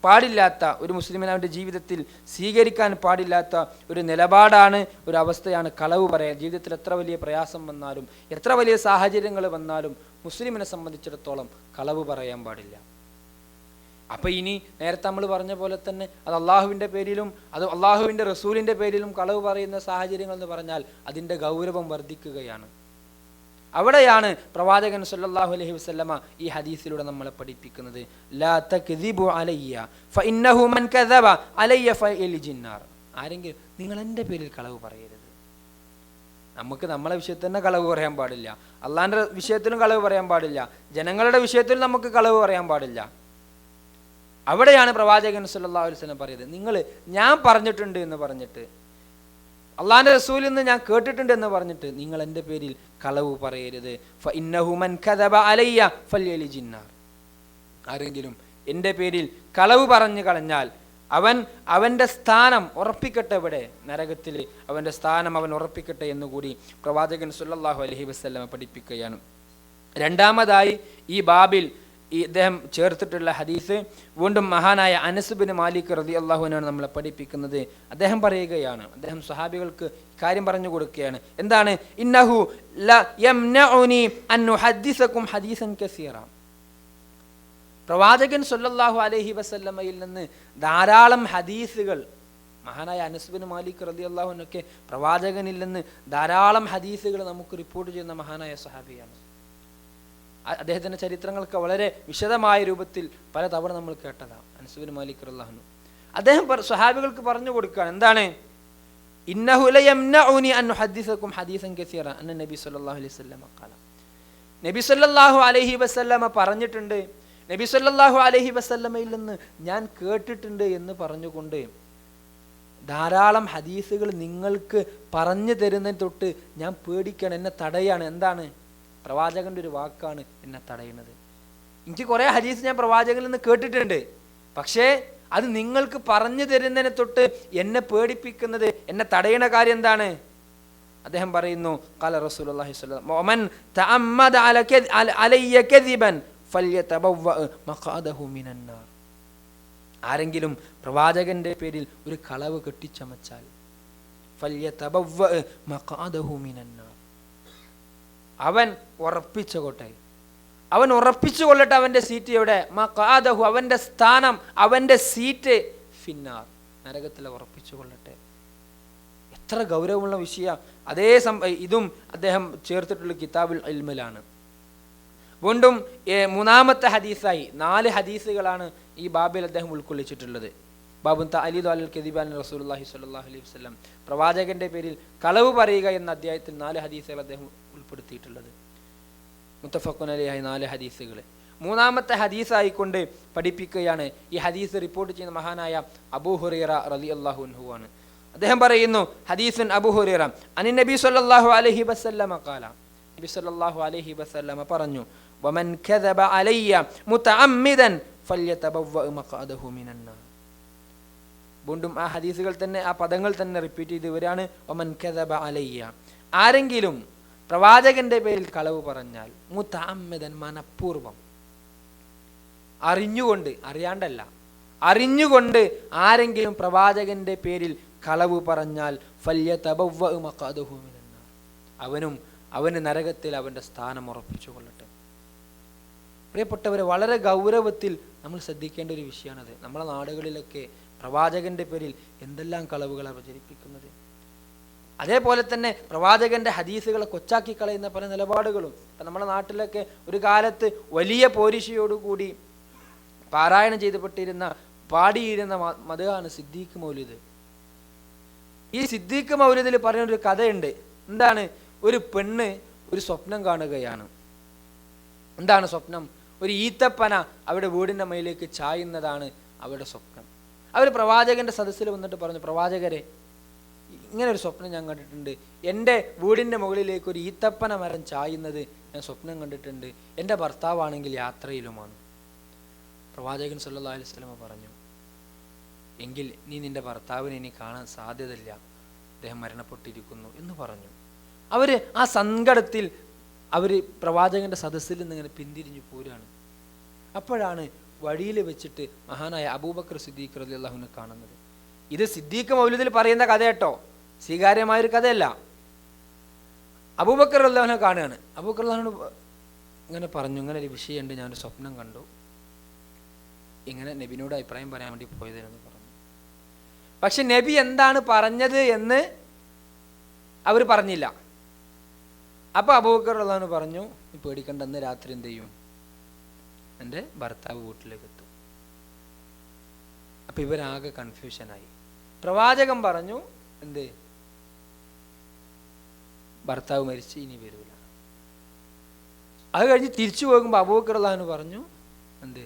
പാടില്ലാത്ത, ഒരു മുസ്ലിമിന് അവൻ്റെ ജീവിതത്തിൽ സ്വീകരിക്കാൻ പാടില്ലാത്ത ഒരു നിലപാടാണ്, ഒരു അവസ്ഥയാണ് കളവ് പറയാൻ. ജീവിതത്തിൽ എത്ര വലിയ പ്രയാസം വന്നാലും, എത്ര വലിയ സാഹചര്യങ്ങൾ വന്നാലും മുസ്ലിമിനെ സംബന്ധിച്ചിടത്തോളം കളവ് പറയാൻ പാടില്ല. അപ്പം ഇനി നേരത്തെ നമ്മൾ പറഞ്ഞ പോലെ തന്നെ അത് അള്ളാഹുവിൻ്റെ പേരിലും അത് അള്ളാഹുവിൻ്റെ റസൂലിൻ്റെ പേരിലും കളവ് പറയുന്ന സാഹചര്യങ്ങൾ എന്ന് പറഞ്ഞാൽ അതിൻ്റെ ഗൗരവം വർദ്ധിക്കുകയാണ്. അവിടെയാണ് പ്രവാചകൻ സല്ലല്ലാഹു അലൈഹി വസല്ലമ ഈ ഹദീസിലൂടെ നമ്മളെ പഠിപ്പിക്കുന്നത്, ലാ തക്ദിബു അലയ്യ ഫഇന്നഹു മൻ കദബ അലയ്യ ഫയൽജിന്നാർ. ആരെങ്കിലും നിങ്ങൾ എൻ്റെ പേരിൽ കളവ് പറയരുത്. നമുക്ക് നമ്മളെ വിഷയത്തിൽ തന്നെ കളവ് പറയാൻ പാടില്ല, അള്ളാഹിൻ്റെ വിഷയത്തിലും കളവ് പറയാൻ പാടില്ല, ജനങ്ങളുടെ വിഷയത്തിലും നമുക്ക് കളവ് പറയാൻ പാടില്ല. അവിടെയാണ് പ്രവാചകൻ സല്ലല്ലാഹു അലൈഹി വസല്ലം പറയുന്നത്, നിങ്ങൾ ഞാൻ പറഞ്ഞിട്ടുണ്ട് എന്ന് പറഞ്ഞിട്ട്, അള്ളാഹിൻ്റെ റസൂലിൽ നിന്ന് ഞാൻ കേട്ടിട്ടുണ്ട് എന്ന് പറഞ്ഞിട്ട് നിങ്ങൾ എൻ്റെ പേരിൽ കളവ് പറയരുത്. ഫഇന്നഹു മൻ കദബ അലയ്യ ഫൽയൽജിന്നാർ. ആരെങ്കിലും എൻ്റെ പേരിൽ കളവ് പറഞ്ഞു കളഞ്ഞാൽ അവൻ്റെ സ്ഥാനം ഉറപ്പിക്കട്ടെ, ഇവിടെ നരകത്തിൽ അവൻ്റെ സ്ഥാനം അവൻ ഉറപ്പിക്കട്ടെ എന്നുകൂടി പ്രവാചകൻ സല്ലല്ലാഹു അലൈഹി വസല്ലം പഠിപ്പിക്കുകയാണ്. രണ്ടാമതായി ഈ ബാബിൽ ഇദ്ദേഹം ചേർത്തിട്ടുള്ള ഹദീസ് വീണ്ടും മഹാനായ അനസ് ബിൻ മാലിക് റളിയല്ലാഹു അൻഹു നമ്മളെ പഠിപ്പിക്കുന്നത്. അദ്ദേഹം പറയുകയാണ്, അദ്ദേഹം സ്വഹാബികൾക്ക് കാര്യം പറഞ്ഞു കൊടുക്കുകയാണ്. എന്താണ്? ഇന്നഹു ല യംനഉനി അൻ ഉഹദ്ദിസകും ഹദീസൻ കസീറ. പ്രവാചകൻ സല്ലല്ലാഹു അലൈഹി വസല്ലമയിൽ നിന്ന് ധാരാളം ഹദീസുകൾ, മഹാനായ അനസ് ബിൻ മാലിക് റളിയല്ലാഹു അൻഹു ഒക്കെ പ്രവാചകനിൽ നിന്ന് ധാരാളം ഹദീസുകൾ നമുക്ക് റിപ്പോർട്ട് ചെയ്യുന്ന മഹാനായ സ്വഹാബിയാണ്. അദ്ദേഹത്തിൻ്റെ ചരിത്രങ്ങൾക്ക് വളരെ വിശദമായ രൂപത്തിൽ പല തവണ നമ്മൾ കേട്ടതാണ് അനസ് ബിൻ മാലിക് റളിയല്ലാഹു അൻഹു. അദ്ദേഹം സ്വഹാബികൾക്ക് പറഞ്ഞു കൊടുക്കുകയാണ്, എന്താണ്? ഇന്നഹു ലയംനഉനി അൻ ഉഹദ്ദിസകും ഹദീസൻ കസീറ അന്ന നബി സല്ലല്ലാഹു അലൈഹി വസല്ലം ഖാല. നബി സല്ലല്ലാഹു അലൈഹി വസല്ലമ പറഞ്ഞിട്ടുണ്ട്, നബി സല്ലല്ലാഹു അലൈഹി വസല്ലമയിൽ നിന്ന് ഞാൻ കേട്ടിട്ടുണ്ട് എന്ന് പറഞ്ഞുകൊണ്ട് ധാരാളം ഹദീസുകൾ നിങ്ങൾക്ക് പറഞ്ഞു തരുന്നതിന് തൊട്ട് ഞാൻ പേടിക്കണം, എന്നെ തടയാണ്. എന്താണ്? പ്രവാചകൻ്റെ ഒരു വാക്കാണ് എന്നെ തടയുന്നത്. എനിക്ക് കുറേ ഹദീസ് ഞാൻ പ്രവാചകനിൽ നിന്ന് കേട്ടിട്ടുണ്ട്, പക്ഷേ അത് നിങ്ങൾക്ക് പറഞ്ഞു തരുന്നതിനെ തൊട്ട് എന്നെ പേടിപ്പിക്കുന്നത്, എന്നെ തടയണ കാര്യം എന്താണ്? അദ്ദേഹം പറയുന്നു, ഖാല റസൂലുള്ളാഹി സ്വല്ലല്ലാഹു അലൈഹി വസല്ലം വമൻ തഅമ്മദ അലയ്യ കദിബൻ ഫല്യതബവ്വഅ മഖഅദഹു മിനന്നാർ. ആരെങ്കിലും പ്രവാചകന്റെ പേരിൽ ഒരു കളവ് കെട്ടിച്ചമച്ചാൽ ഫല്യതബവ്വഅ മഖഅദഹു മിനന്നാർ, അവൻ ഉറപ്പിച്ചുകൊള്ളട്ടെ, അവൻ ഉറപ്പിച്ചുകൊള്ളട്ടെ അവന്റെ സീറ്റ് എവിടെ? മഖഅദഹു, അവന്റെ സ്ഥാനം, അവന്റെ സീറ്റ് ഫിന്നാർ, നരകത്തിൽ ഉറപ്പിച്ചുകൊള്ളട്ടെ. എത്ര ഗൗരവമുള്ള വിഷയ. അതേ ഇതും അദ്ദേഹം ചേർത്തിട്ടുള്ള കിതാബുൽ ഇൽമിലാണ്. വീണ്ടും മൂന്നാമത്തെ ഹദീസായി 4 ഹദീസുകളാണ് ഈ ബാബിൽ അദ്ദേഹം ഉൾക്കൊള്ളിച്ചിട്ടുള്ളത്. ബാബുൻ തഅലീദു അലൽ കദിബാൻ റസൂലുള്ളാഹി സ്വല്ലല്ലാഹു അലൈഹി വസല്ലം, പ്രവാചകന്റെ പേരിൽ കളവ് പറയുക എന്ന അധ്യായത്തിൽ 4 ഹദീസുകൾ അദ്ദേഹം ഉൾപ്പെടുത്തിയിട്ടുള്ളത്. മുത്തഫഖുൻ അലൈഹി 4 ഹദീസുകൾ. മൂന്നാമത്തെ ഹദീസായിക്കൊണ്ട് പഠിപ്പിക്കുകയാണ്. ഈ ഹദീസ് റിപ്പോർട്ട് ചെയ്യുന്ന മഹാനായ അബൂ ഹുറൈറ റളിയല്ലാഹു അൻഹു ആണ്. അദ്ദേഹം പറയുന്നു, ഹദീസുൻ അബൂ ഹുറൈറ അനി നബി സ്വല്ലല്ലാഹു അലൈഹി വസല്ലം ഖാല, നബി സ്വല്ലല്ലാഹു അലൈഹി വസല്ലം പറഞ്ഞു, വമൻ കദബ അലയ്യ മുതഅമ്മിദൻ ഫല്യതബവ്വഅ മഖഅദഹു മിനന്നാർ. വീണ്ടും ആ ഹദീസുകൾ തന്നെ, ആ പദങ്ങൾ തന്നെ റിപ്പീറ്റ് ചെയ്ത് വരികയാണ്. വമൻ കദബ അലയ്യ, ആരെങ്കിലും പ്രവാചകന്റെ പേരിൽ കളവ് പറഞ്ഞാൽ, മുതഅമ്മിദൻ മനഃപൂർവം, അറിഞ്ഞുകൊണ്ട്, അറിയാണ്ടല്ല, അറിഞ്ഞുകൊണ്ട് ആരെങ്കിലും പ്രവാചകന്റെ പേരിൽ കളവ് പറഞ്ഞാൽ ഫല്യതബവ്വഅ മഖഅദഹു മിനന്നാർ, അവന് നരകത്തിൽ അവന്റെ സ്ഥാനം ഉറപ്പിച്ചു കൊള്ളട്ടെ. പ്രിയപ്പെട്ടവരെ, വളരെ ഗൗരവത്തിൽ നമ്മൾ ശ്രദ്ധിക്കേണ്ട ഒരു വിഷയമാണത്. നമ്മളെ നാടുകളിലൊക്കെ പ്രവാചകന്റെ പേരിൽ എന്തെല്ലാം കളവുകളാണ് പ്രചരിപ്പിക്കുന്നത്. അതേപോലെ തന്നെ പ്രവാചകന്റെ ഹദീസുകളെ കൊച്ചാക്കി കളയുന്ന പല നിലപാടുകളും. ഇപ്പം നമ്മുടെ നാട്ടിലൊക്കെ ഒരു കാലത്ത് വലിയ പോരിശയോടുകൂടി പാരായണം ചെയ്യപ്പെട്ടിരുന്ന, പാടിയിരുന്ന മദ്ഹാണ് സിദ്ദീഖ് മൗലിദ്. ഈ സിദ്ദീഖ് മൗലിദിൽ പറയുന്നൊരു കഥയുണ്ട്. എന്താണ്? ഒരു പെണ്ണ് ഒരു സ്വപ്നം കാണുകയാണ്. എന്താണ് സ്വപ്നം? ഒരു ഈത്തപ്പന അവരുടെ വീടിൻ്റെ മേലേക്ക് ചായുന്നതാണ് അവരുടെ സ്വപ്നം. അവർ പ്രവാചകന്റെ സദസ്സിൽ വന്നിട്ട് പറഞ്ഞു, പ്രവാചകരെ, ഇങ്ങനെ ഒരു സ്വപ്നം ഞാൻ കണ്ടിട്ടുണ്ട്. എൻ്റെ വീടിൻ്റെ മുകളിലേക്ക് ഒരു ഈത്തപ്പന മരം ചായുന്നത് ഞാൻ സ്വപ്നം കണ്ടിട്ടുണ്ട്. എൻ്റെ ഭർത്താവാണെങ്കിൽ യാത്രയിലുമാണ്. പ്രവാചകൻ സല്ലല്ലാഹു അലൈഹി വസല്ലം പറഞ്ഞു, എങ്കിൽ നീ നിന്റെ ഭർത്താവിനെ ഇനി കാണാൻ സാധ്യതയില്ല, അദ്ദേഹം മരണപ്പെട്ടിരിക്കുന്നു എന്ന് പറഞ്ഞു. അവർ ആ സങ്കടത്തിൽ അവർ പ്രവാചകന്റെ സദസ്സിൽ നിന്ന് ഇങ്ങനെ പിന്തിരിഞ്ഞു പോരാണ്. അപ്പോഴാണ് വഴിയിൽ വെച്ചിട്ട് മഹാനായ അബൂബക്കർ സിദ്ദീഖ് റളിയല്ലാഹു അൻഹു കാണുന്നത്. ഇത് സിദ്ദീഖ് മൗലിദിൽ പറയുന്ന കഥ കേട്ടോ, സ്വീകാര്യമായൊരു കഥയല്ല. അബൂബക്കർ റളിയല്ലാഹു അൻഹു കാണുകയാണ്. അബൂബക്കർ റളിയല്ലാഹു അൻഹു ഇങ്ങനെ പറഞ്ഞു, ഇങ്ങനെ ഒരു വിഷയമുണ്ട്, ഞാനൊരു സ്വപ്നം കണ്ടു, ഇങ്ങനെ നബിനോട് അഭിപ്രായം പറയാൻ വേണ്ടി പോയതെന്ന് പറഞ്ഞു. പക്ഷെ നബി എന്താണ് പറഞ്ഞത് എന്ന് അവർ പറഞ്ഞില്ല. അപ്പൊ അബൂബക്കർ റളിയല്ലാഹു അൻഹു പറഞ്ഞു, നീ പേടിക്കണ്ട, ഇന്ന് രാത്രി എന്ത് ചെയ്യും, എൻ്റെ ഭർത്താവ് വീട്ടിലേക്ക് എത്തും. അപ്പൊ ഇവരാകെ കൺഫ്യൂഷനായി. പ്രവാചകൻ പറഞ്ഞു, എന്ത്, ഭർത്താവ് മരിച്ച് ഇനി വരൂല. അത് കഴിഞ്ഞ് തിരിച്ചു പോകുമ്പോൾ അബൂബക്കർ റളിയല്ലാഹു അൻഹു പറഞ്ഞു, എന്ത്,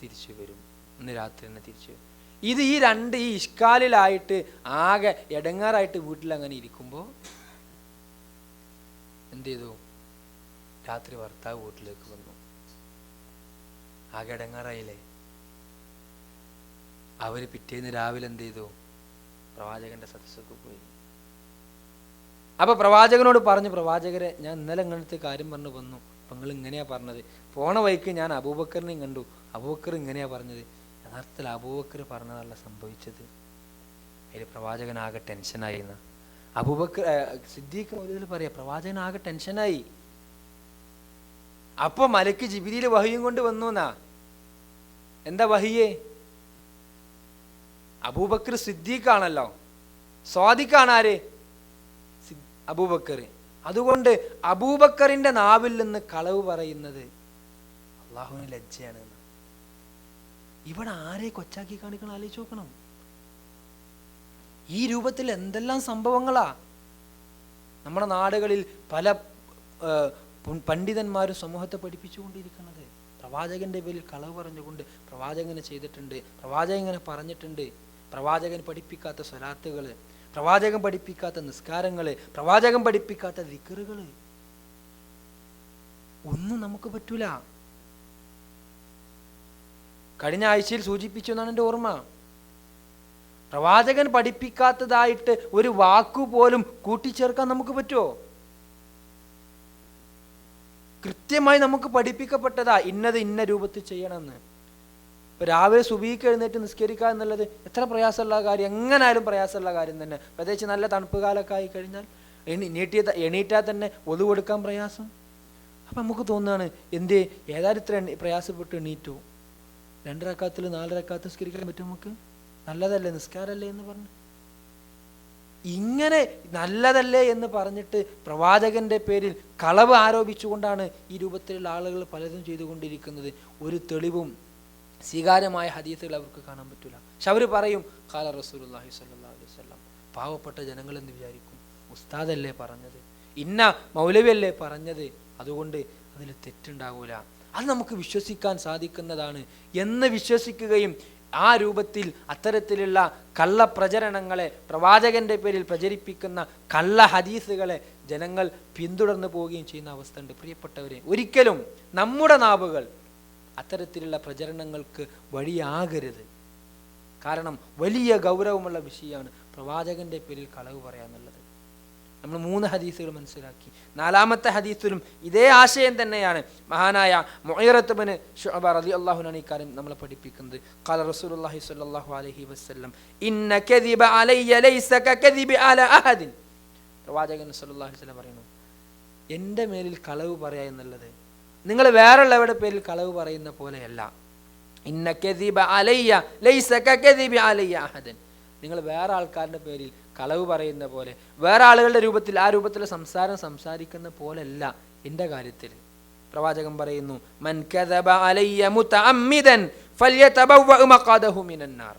തിരിച്ചു വരും, ഇന്ന് രാത്രി തന്നെ തിരിച്ചു വരും. ഇത് ഈ ഇഷ്കാലിലായിട്ട് ആകെ എടങ്ങാറായിട്ട് വീട്ടിൽ അങ്ങനെ ഇരിക്കുമ്പോൾ എന്ത് ചെയ്തു? രാത്രി ഭർത്താവ് വീട്ടിലേക്ക് വന്നു. ആകെ എടങ്ങാറായില്ലേ? അവര് പിറ്റേന്ന് രാവിലെ എന്ത് ചെയ്തു? പ്രവാചകന്റെ സദസ്സൊക്കെ പോയി. അപ്പൊ പ്രവാചകനോട് പറഞ്ഞു, പ്രവാചകരെ, ഞാൻ ഇന്നലെ ഇങ്ങനത്തെ കാര്യം പറഞ്ഞു വന്നു, അപ്പൊ നിങ്ങൾ ഇങ്ങനെയാ പറഞ്ഞത്. പോണ വഴിക്ക് ഞാൻ അബൂബക്കറിനെയും കണ്ടു, അബൂബക്കർ ഇങ്ങനെയാ പറഞ്ഞത്. യഥാർത്ഥത്തിൽ അബൂബക്കർ പറഞ്ഞതല്ല സംഭവിച്ചത്. അതിൽ പ്രവാചകൻ ആകെ ടെൻഷനായി. അബൂബക്കർ സിദ്ദീഖ് മൗലിദിൽ പറയാ, പ്രവാചകൻ ആകെ ടെൻഷനായി. അപ്പൊ മലക്ക് ജിബ്രീൽ വഹിയും കൊണ്ട് വന്നു എന്നാ. എന്താ വഹിയേ? അബൂബക്കർ സിദ്ദീഖാണല്ലോ, സ്വാദിഖാണ് ആര്? അബൂബക്കർ. അതുകൊണ്ട് അബൂബക്കറിന്റെ നാവിൽ നിന്ന് കളവ് പറയുന്നത് അള്ളാഹുവിന് ലജ്ജയാണ്. ഇവിടെ ആരെ കൊച്ചാക്കി കാണിക്കണം? ആലോചിച്ച് നോക്കണം. ഈ രൂപത്തിൽ എന്തെല്ലാം സംഭവങ്ങളാ നമ്മുടെ നാടുകളിൽ പല പണ്ഡിതന്മാരും സമൂഹത്തെ പഠിപ്പിച്ചുകൊണ്ടിരിക്കുന്നത്. പ്രവാചകന്റെ പേരിൽ കളവ് പറഞ്ഞുകൊണ്ട് പ്രവാചകനെ ചെയ്തിട്ടുണ്ട്, പ്രവാചകൻ ഇങ്ങനെ പറഞ്ഞിട്ടുണ്ട്, പ്രവാചകൻ പഠിപ്പിക്കാത്ത സ്വലാത്തുകൾ, പ്രവാചകൻ പഠിപ്പിക്കാത്ത നിസ്കാരങ്ങള്, പ്രവാചകൻ പഠിപ്പിക്കാത്ത ദിക്റുകള് ഒന്നും നമുക്ക് പറ്റൂല. കഴിഞ്ഞ ആഴ്ചയിൽ സൂചിപ്പിച്ചു എന്നാണ് എൻ്റെ ഓർമ്മ. പ്രവാചകൻ പഠിപ്പിക്കാത്തതായിട്ട് ഒരു വാക്കുപോലും കൂട്ടിച്ചേർക്കാൻ നമുക്ക് പറ്റുമോ? കൃത്യമായി നമുക്ക് പഠിപ്പിക്കപ്പെട്ടതാ ഇന്നത് ഇന്ന രൂപത്തിൽ ചെയ്യണമെന്ന്. ഇപ്പൊ രാവിലെ സുബഹിക്ക് എഴുന്നേറ്റ് നിസ്കരിക്കുക എന്നുള്ളത് എത്ര പ്രയാസമുള്ള കാര്യം, എങ്ങനായാലും പ്രയാസമുള്ള കാര്യം തന്നെ. പ്രത്യേകിച്ച് നല്ല തണുപ്പ് കാലമൊക്കെ ആയി കഴിഞ്ഞാൽ എണീറ്റാൽ തന്നെ ഒതു കൊടുക്കാൻ പ്രയാസം. അപ്പം നമുക്ക് തോന്നുകയാണ് എന്തേ ഏതായാലും ഇത്ര പ്രയാസപ്പെട്ട് എണീറ്റു, 2 റക്അത്തിൽ 4 റക്അത്ത് നിസ്കരിക്കാൻ പറ്റും നമുക്ക്, നല്ലതല്ലേ നിസ്കാരല്ലേ എന്ന് പറഞ്ഞു. ഇങ്ങനെ നല്ലതല്ലേ എന്ന് പറഞ്ഞിട്ട് പ്രവാചകന്റെ പേരിൽ കളവ് ആരോപിച്ചുകൊണ്ടാണ് ഈ രൂപത്തിലുള്ള ആളുകൾ പലതും ചെയ്തുകൊണ്ടിരിക്കുന്നത്. ഒരു തെളിവും സ്വീകാര്യമായ ഹദീസുകൾ അവർക്ക് കാണാൻ പറ്റില്ല. പക്ഷെ അവർ പറയും ഖാല റസൂലുള്ളാഹി സ്വല്ലല്ലാഹു അലൈഹി വസല്ലം. പാവപ്പെട്ട ജനങ്ങൾ എന്ന് വിചാരിക്കും, ഉസ്താദല്ലേ പറഞ്ഞത്, ഇന്ന മൗലവിയല്ലേ പറഞ്ഞത്, അതുകൊണ്ട് അതിൽ തെറ്റുണ്ടാകൂല, അത് നമുക്ക് വിശ്വസിക്കാൻ സാധിക്കുന്നതാണ് എന്ന് വിശ്വസിക്കുകയും ആ രൂപത്തിൽ അത്തരത്തിലുള്ള കള്ളപ്രചരണങ്ങളെ, പ്രവാചകന്റെ പേരിൽ പ്രചരിപ്പിക്കുന്ന കള്ള ഹദീസുകളെ ജനങ്ങൾ പിന്തുടർന്നു പോവുകയും ചെയ്യുന്ന അവസ്ഥ ഉണ്ട്. പ്രിയപ്പെട്ടവരെ, ഒരിക്കലും നമ്മുടെ നാവുകൾ അത്തരത്തിലുള്ള പ്രചരണങ്ങൾക്ക് വഴിയാകരുത്. കാരണം വലിയ ഗൗരവമുള്ള വിഷയമാണ് പ്രവാചകന്റെ പേരിൽ കളവ് പറയാന്നുള്ളത്. നമ്മൾ 3 ഹദീസുകൾ മനസ്സിലാക്കി. 4ാമത്തെ ഹദീസിലും ഇതേ ആശയം തന്നെയാണ് മഹാനായ മുഈറത്ത് ബിൻ ശുഅബ റളിയല്ലാഹു അൻഹു ഇക്കാര്യം നമ്മളെ പഠിപ്പിക്കുന്നത്. ഖാല റസൂലുള്ളാഹി സ്വല്ലല്ലാഹു അലൈഹി വസല്ലം ഇന്ന കദിബ അലയ്യ ലൈസ കദിബി അലാ അഹദിൻ. പ്രവാചകൻ സ്വല്ലല്ലാഹു അലൈഹി വസല്ലം പറയുന്നു, എൻ്റെ മേലിൽ കളവ് പറയാ എന്നുള്ളത് നിങ്ങൾ വേറെയുള്ളവരുടെ പേരിൽ കളവ് പറയുന്ന പോലെയല്ല. ഇന്ന കദിബ അലയ്യ ലൈസ കദിബി അലയ്യ അഹദിൻ. നിങ്ങൾ വേറെ ആൾക്കാരുടെ പേരിൽ കളവ് പറയുന്ന പോലെ, വേറെ ആളുകളുടെ രൂപത്തിൽ ആ രൂപത്തിലെ സംസാരിക്കുന്ന പോലെയല്ല എൻ്റെ കാര്യത്തിൽ. പ്രവാചകൻ പറയുന്നു, മൻ കദബ അലയ്യ മുതഅമ്മിദൻ ഫല്യതബവ്വ മഖഅദഹു മിനന്നാർ.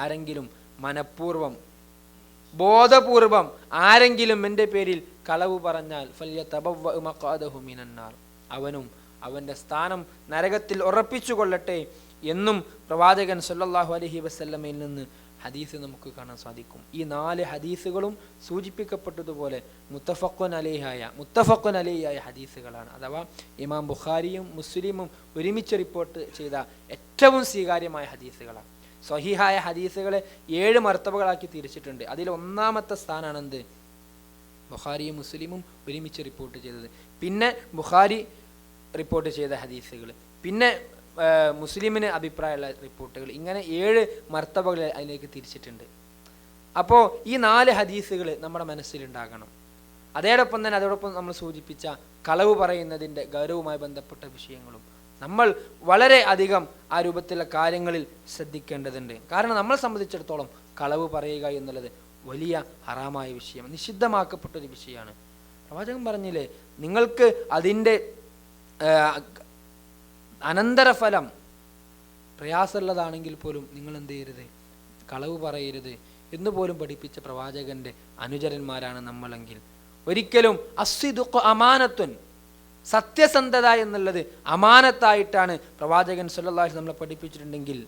ആരെങ്കിലും മനഃപൂർവ്വം ബോധപൂർവം ആരെങ്കിലും എൻ്റെ പേരിൽ കളവ് പറഞ്ഞാൽ ഫല്യതബവ്വ മഖഅദഹു മിനന്നാർ, അവനും അവൻ്റെ സ്ഥാനം നരകത്തിൽ ഉറപ്പിച്ചു കൊള്ളട്ടെ എന്നും പ്രവാചകൻ സല്ലല്ലാഹു അലൈഹി വസല്ലമയിൽ നിന്ന് ഹദീസ് നമുക്ക് കാണാൻ സാധിക്കും. ഈ 4 ഹദീസുകളും സൂചിപ്പിക്കപ്പെട്ടതുപോലെ മുത്തഫഖുൻ അലൈഹായ ഹദീസുകളാണ്. അഥവാ ഇമാം ബുഖാരിയും മുസ്ലിമും ഒരുമിച്ച് റിപ്പോർട്ട് ചെയ്ത ഏറ്റവും സ്വീകാര്യമായ ഹദീസുകളാണ്. സ്വഹീഹായ ഹദീസുകളെ 7 മർത്തബകളാക്കി തിരിച്ചിട്ടുണ്ട്. അതിൽ 1ാമത്തെ സ്ഥാനമാണ് എന്ത്? ബുഖാരിയും മുസ്ലിമും ഒരുമിച്ച് റിപ്പോർട്ട് ചെയ്തത്. പിന്നെ ബുഖാരി റിപ്പോർട്ട് ചെയ്ത ഹദീസുകൾ, പിന്നെ മുസ്ലിമിന് അഭിപ്രായമുള്ള റിപ്പോർട്ടുകൾ, ഇങ്ങനെ 7 മർത്തബകൾ അതിലേക്ക് തിരിച്ചിട്ടുണ്ട്. അപ്പോൾ ഈ 4 ഹദീസുകൾ നമ്മുടെ മനസ്സിലുണ്ടാകണം. അതോടൊപ്പം നമ്മൾ സൂചിപ്പിച്ച കളവ് പറയുന്നതിൻ്റെ ഗൗരവവുമായി ബന്ധപ്പെട്ട വിഷയങ്ങളും നമ്മൾ വളരെ അധികം ആ രൂപത്തിലുള്ള കാര്യങ്ങളിൽ ശ്രദ്ധിക്കേണ്ടതുണ്ട്. കാരണം നമ്മളെ സംബന്ധിച്ചിടത്തോളം കളവ് പറയുക എന്നുള്ളത് വലിയ ഹറാമായ വിഷയം, നിഷിദ്ധമാക്കപ്പെട്ടൊരു വിഷയമാണ്. പ്രവാചകൻ പറഞ്ഞില്ലേ, നിങ്ങൾക്ക് അതിൻ്റെ അനന്തരഫലം പ്രയാസമുള്ളതാണെങ്കിൽ പോലും നിങ്ങൾ എന്ത് ചെയ്യരുത്, കളവ് പറയരുത് എന്ന് പോലും പഠിപ്പിച്ച പ്രവാചകന്റെ അനുചരന്മാരാണ് നമ്മളെങ്കിൽ ഒരിക്കലും അസ്സിദുഖു അമാനത്തുൻ, സത്യസന്ധത എന്നുള്ളത് അമാനത്തായിട്ടാണ് പ്രവാചകൻ സല്ലല്ലാഹു അലൈഹി വസല്ലം നമ്മളെ പഠിപ്പിച്ചിട്ടുണ്ടെങ്കിൽ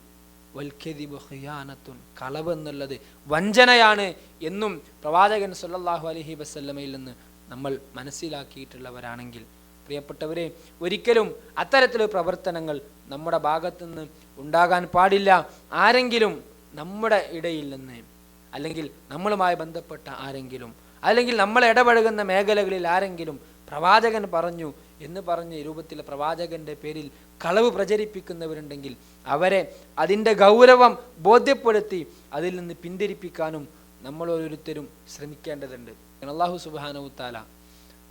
വൽകദിബു ഖിയാനത്തുൻ, കളവ് എന്നുള്ളത് വഞ്ചനയാണ് എന്നും പ്രവാചകൻ സല്ലല്ലാഹു അലൈഹി വസല്ലമയിൽ നിന്ന് നമ്മൾ മനസ്സിലാക്കിയിട്ടുള്ളവരാണെങ്കിൽ പ്രിയപ്പെട്ടവരെ, ഒരിക്കലും അത്തരത്തിലുള്ള പ്രവർത്തനങ്ങൾ നമ്മുടെ ഭാഗത്തുനിന്ന് ഉണ്ടാകാൻ പാടില്ല. ആരെങ്കിലും നമ്മുടെ ഇടയിൽ നിന്ന്, അല്ലെങ്കിൽ നമ്മളുമായി ബന്ധപ്പെട്ട ആരെങ്കിലും, അല്ലെങ്കിൽ നമ്മൾ ഇടപഴകുന്ന മേഖലകളിൽ ആരെങ്കിലും പ്രവാചകൻ പറഞ്ഞു എന്ന് പറഞ്ഞ രൂപത്തിൽ പ്രവാചകന്റെ പേരിൽ കളവ് പ്രചരിപ്പിക്കുന്നവരുണ്ടെങ്കിൽ അവരെ അതിൻ്റെ ഗൗരവം ബോധ്യപ്പെടുത്തി അതിൽ നിന്ന് പിന്തിരിപ്പിക്കാനും നമ്മൾ ഓരോരുത്തരും ശ്രമിക്കേണ്ടതുണ്ട്. അല്ലാഹു സുബ്ഹാനഹു തആല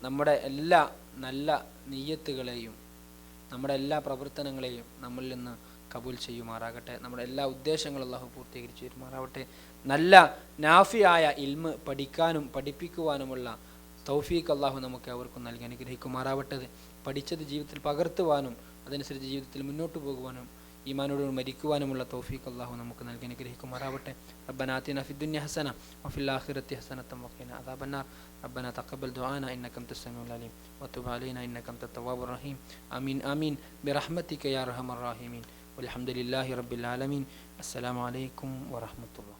നമ്മുടെ എല്ലാ നല്ല നിയ്യത്തുകളെയും നമ്മുടെ എല്ലാ പ്രവർത്തനങ്ങളെയും നമ്മളിൽ നിന്ന് കബൂൽ ചെയ്യുമാറാകട്ടെ. നമ്മുടെ എല്ലാ ഉദ്ദേശങ്ങളും അല്ലാഹു പൂർത്തീകരിച്ചു തരുമാറാവട്ടെ. നല്ല നാഫിയായ ഇൽമ് പഠിക്കാനും പഠിപ്പിക്കുവാനുമുള്ള തൗഫീഖ് അല്ലാഹു നമുക്ക് അവർക്കും നൽകി അനുഗ്രഹിക്കുമാറാവട്ടെ. പഠിച്ചത് ജീവിതത്തിൽ പകർത്തുവാനും അതനുസരിച്ച് ജീവിതത്തിൽ മുന്നോട്ട് പോകുവാനും ഈമാനോട് മരിക്കുവാനുമുള്ള തൗഫീഖ് അല്ലാഹു നമുക്ക് നൽകി അനുഗ്രഹിക്കുമാറാവട്ടെ. റബ്ബനാ ആതിനാ ഫിദ്ദുനിയ ഹസന വഫിൽ ആഖിറതി ഹസനതൻ വഖിനാ അദാബന്നാർ. ربنا تقبل دعانا إنك أنت السميع العليم وتب علينا إنك أنت التواب الرحيم. آمين آمين برحمتك يا أرحم الراحمين والحمد لله رب العالمين. السلام عليكم ورحمة الله.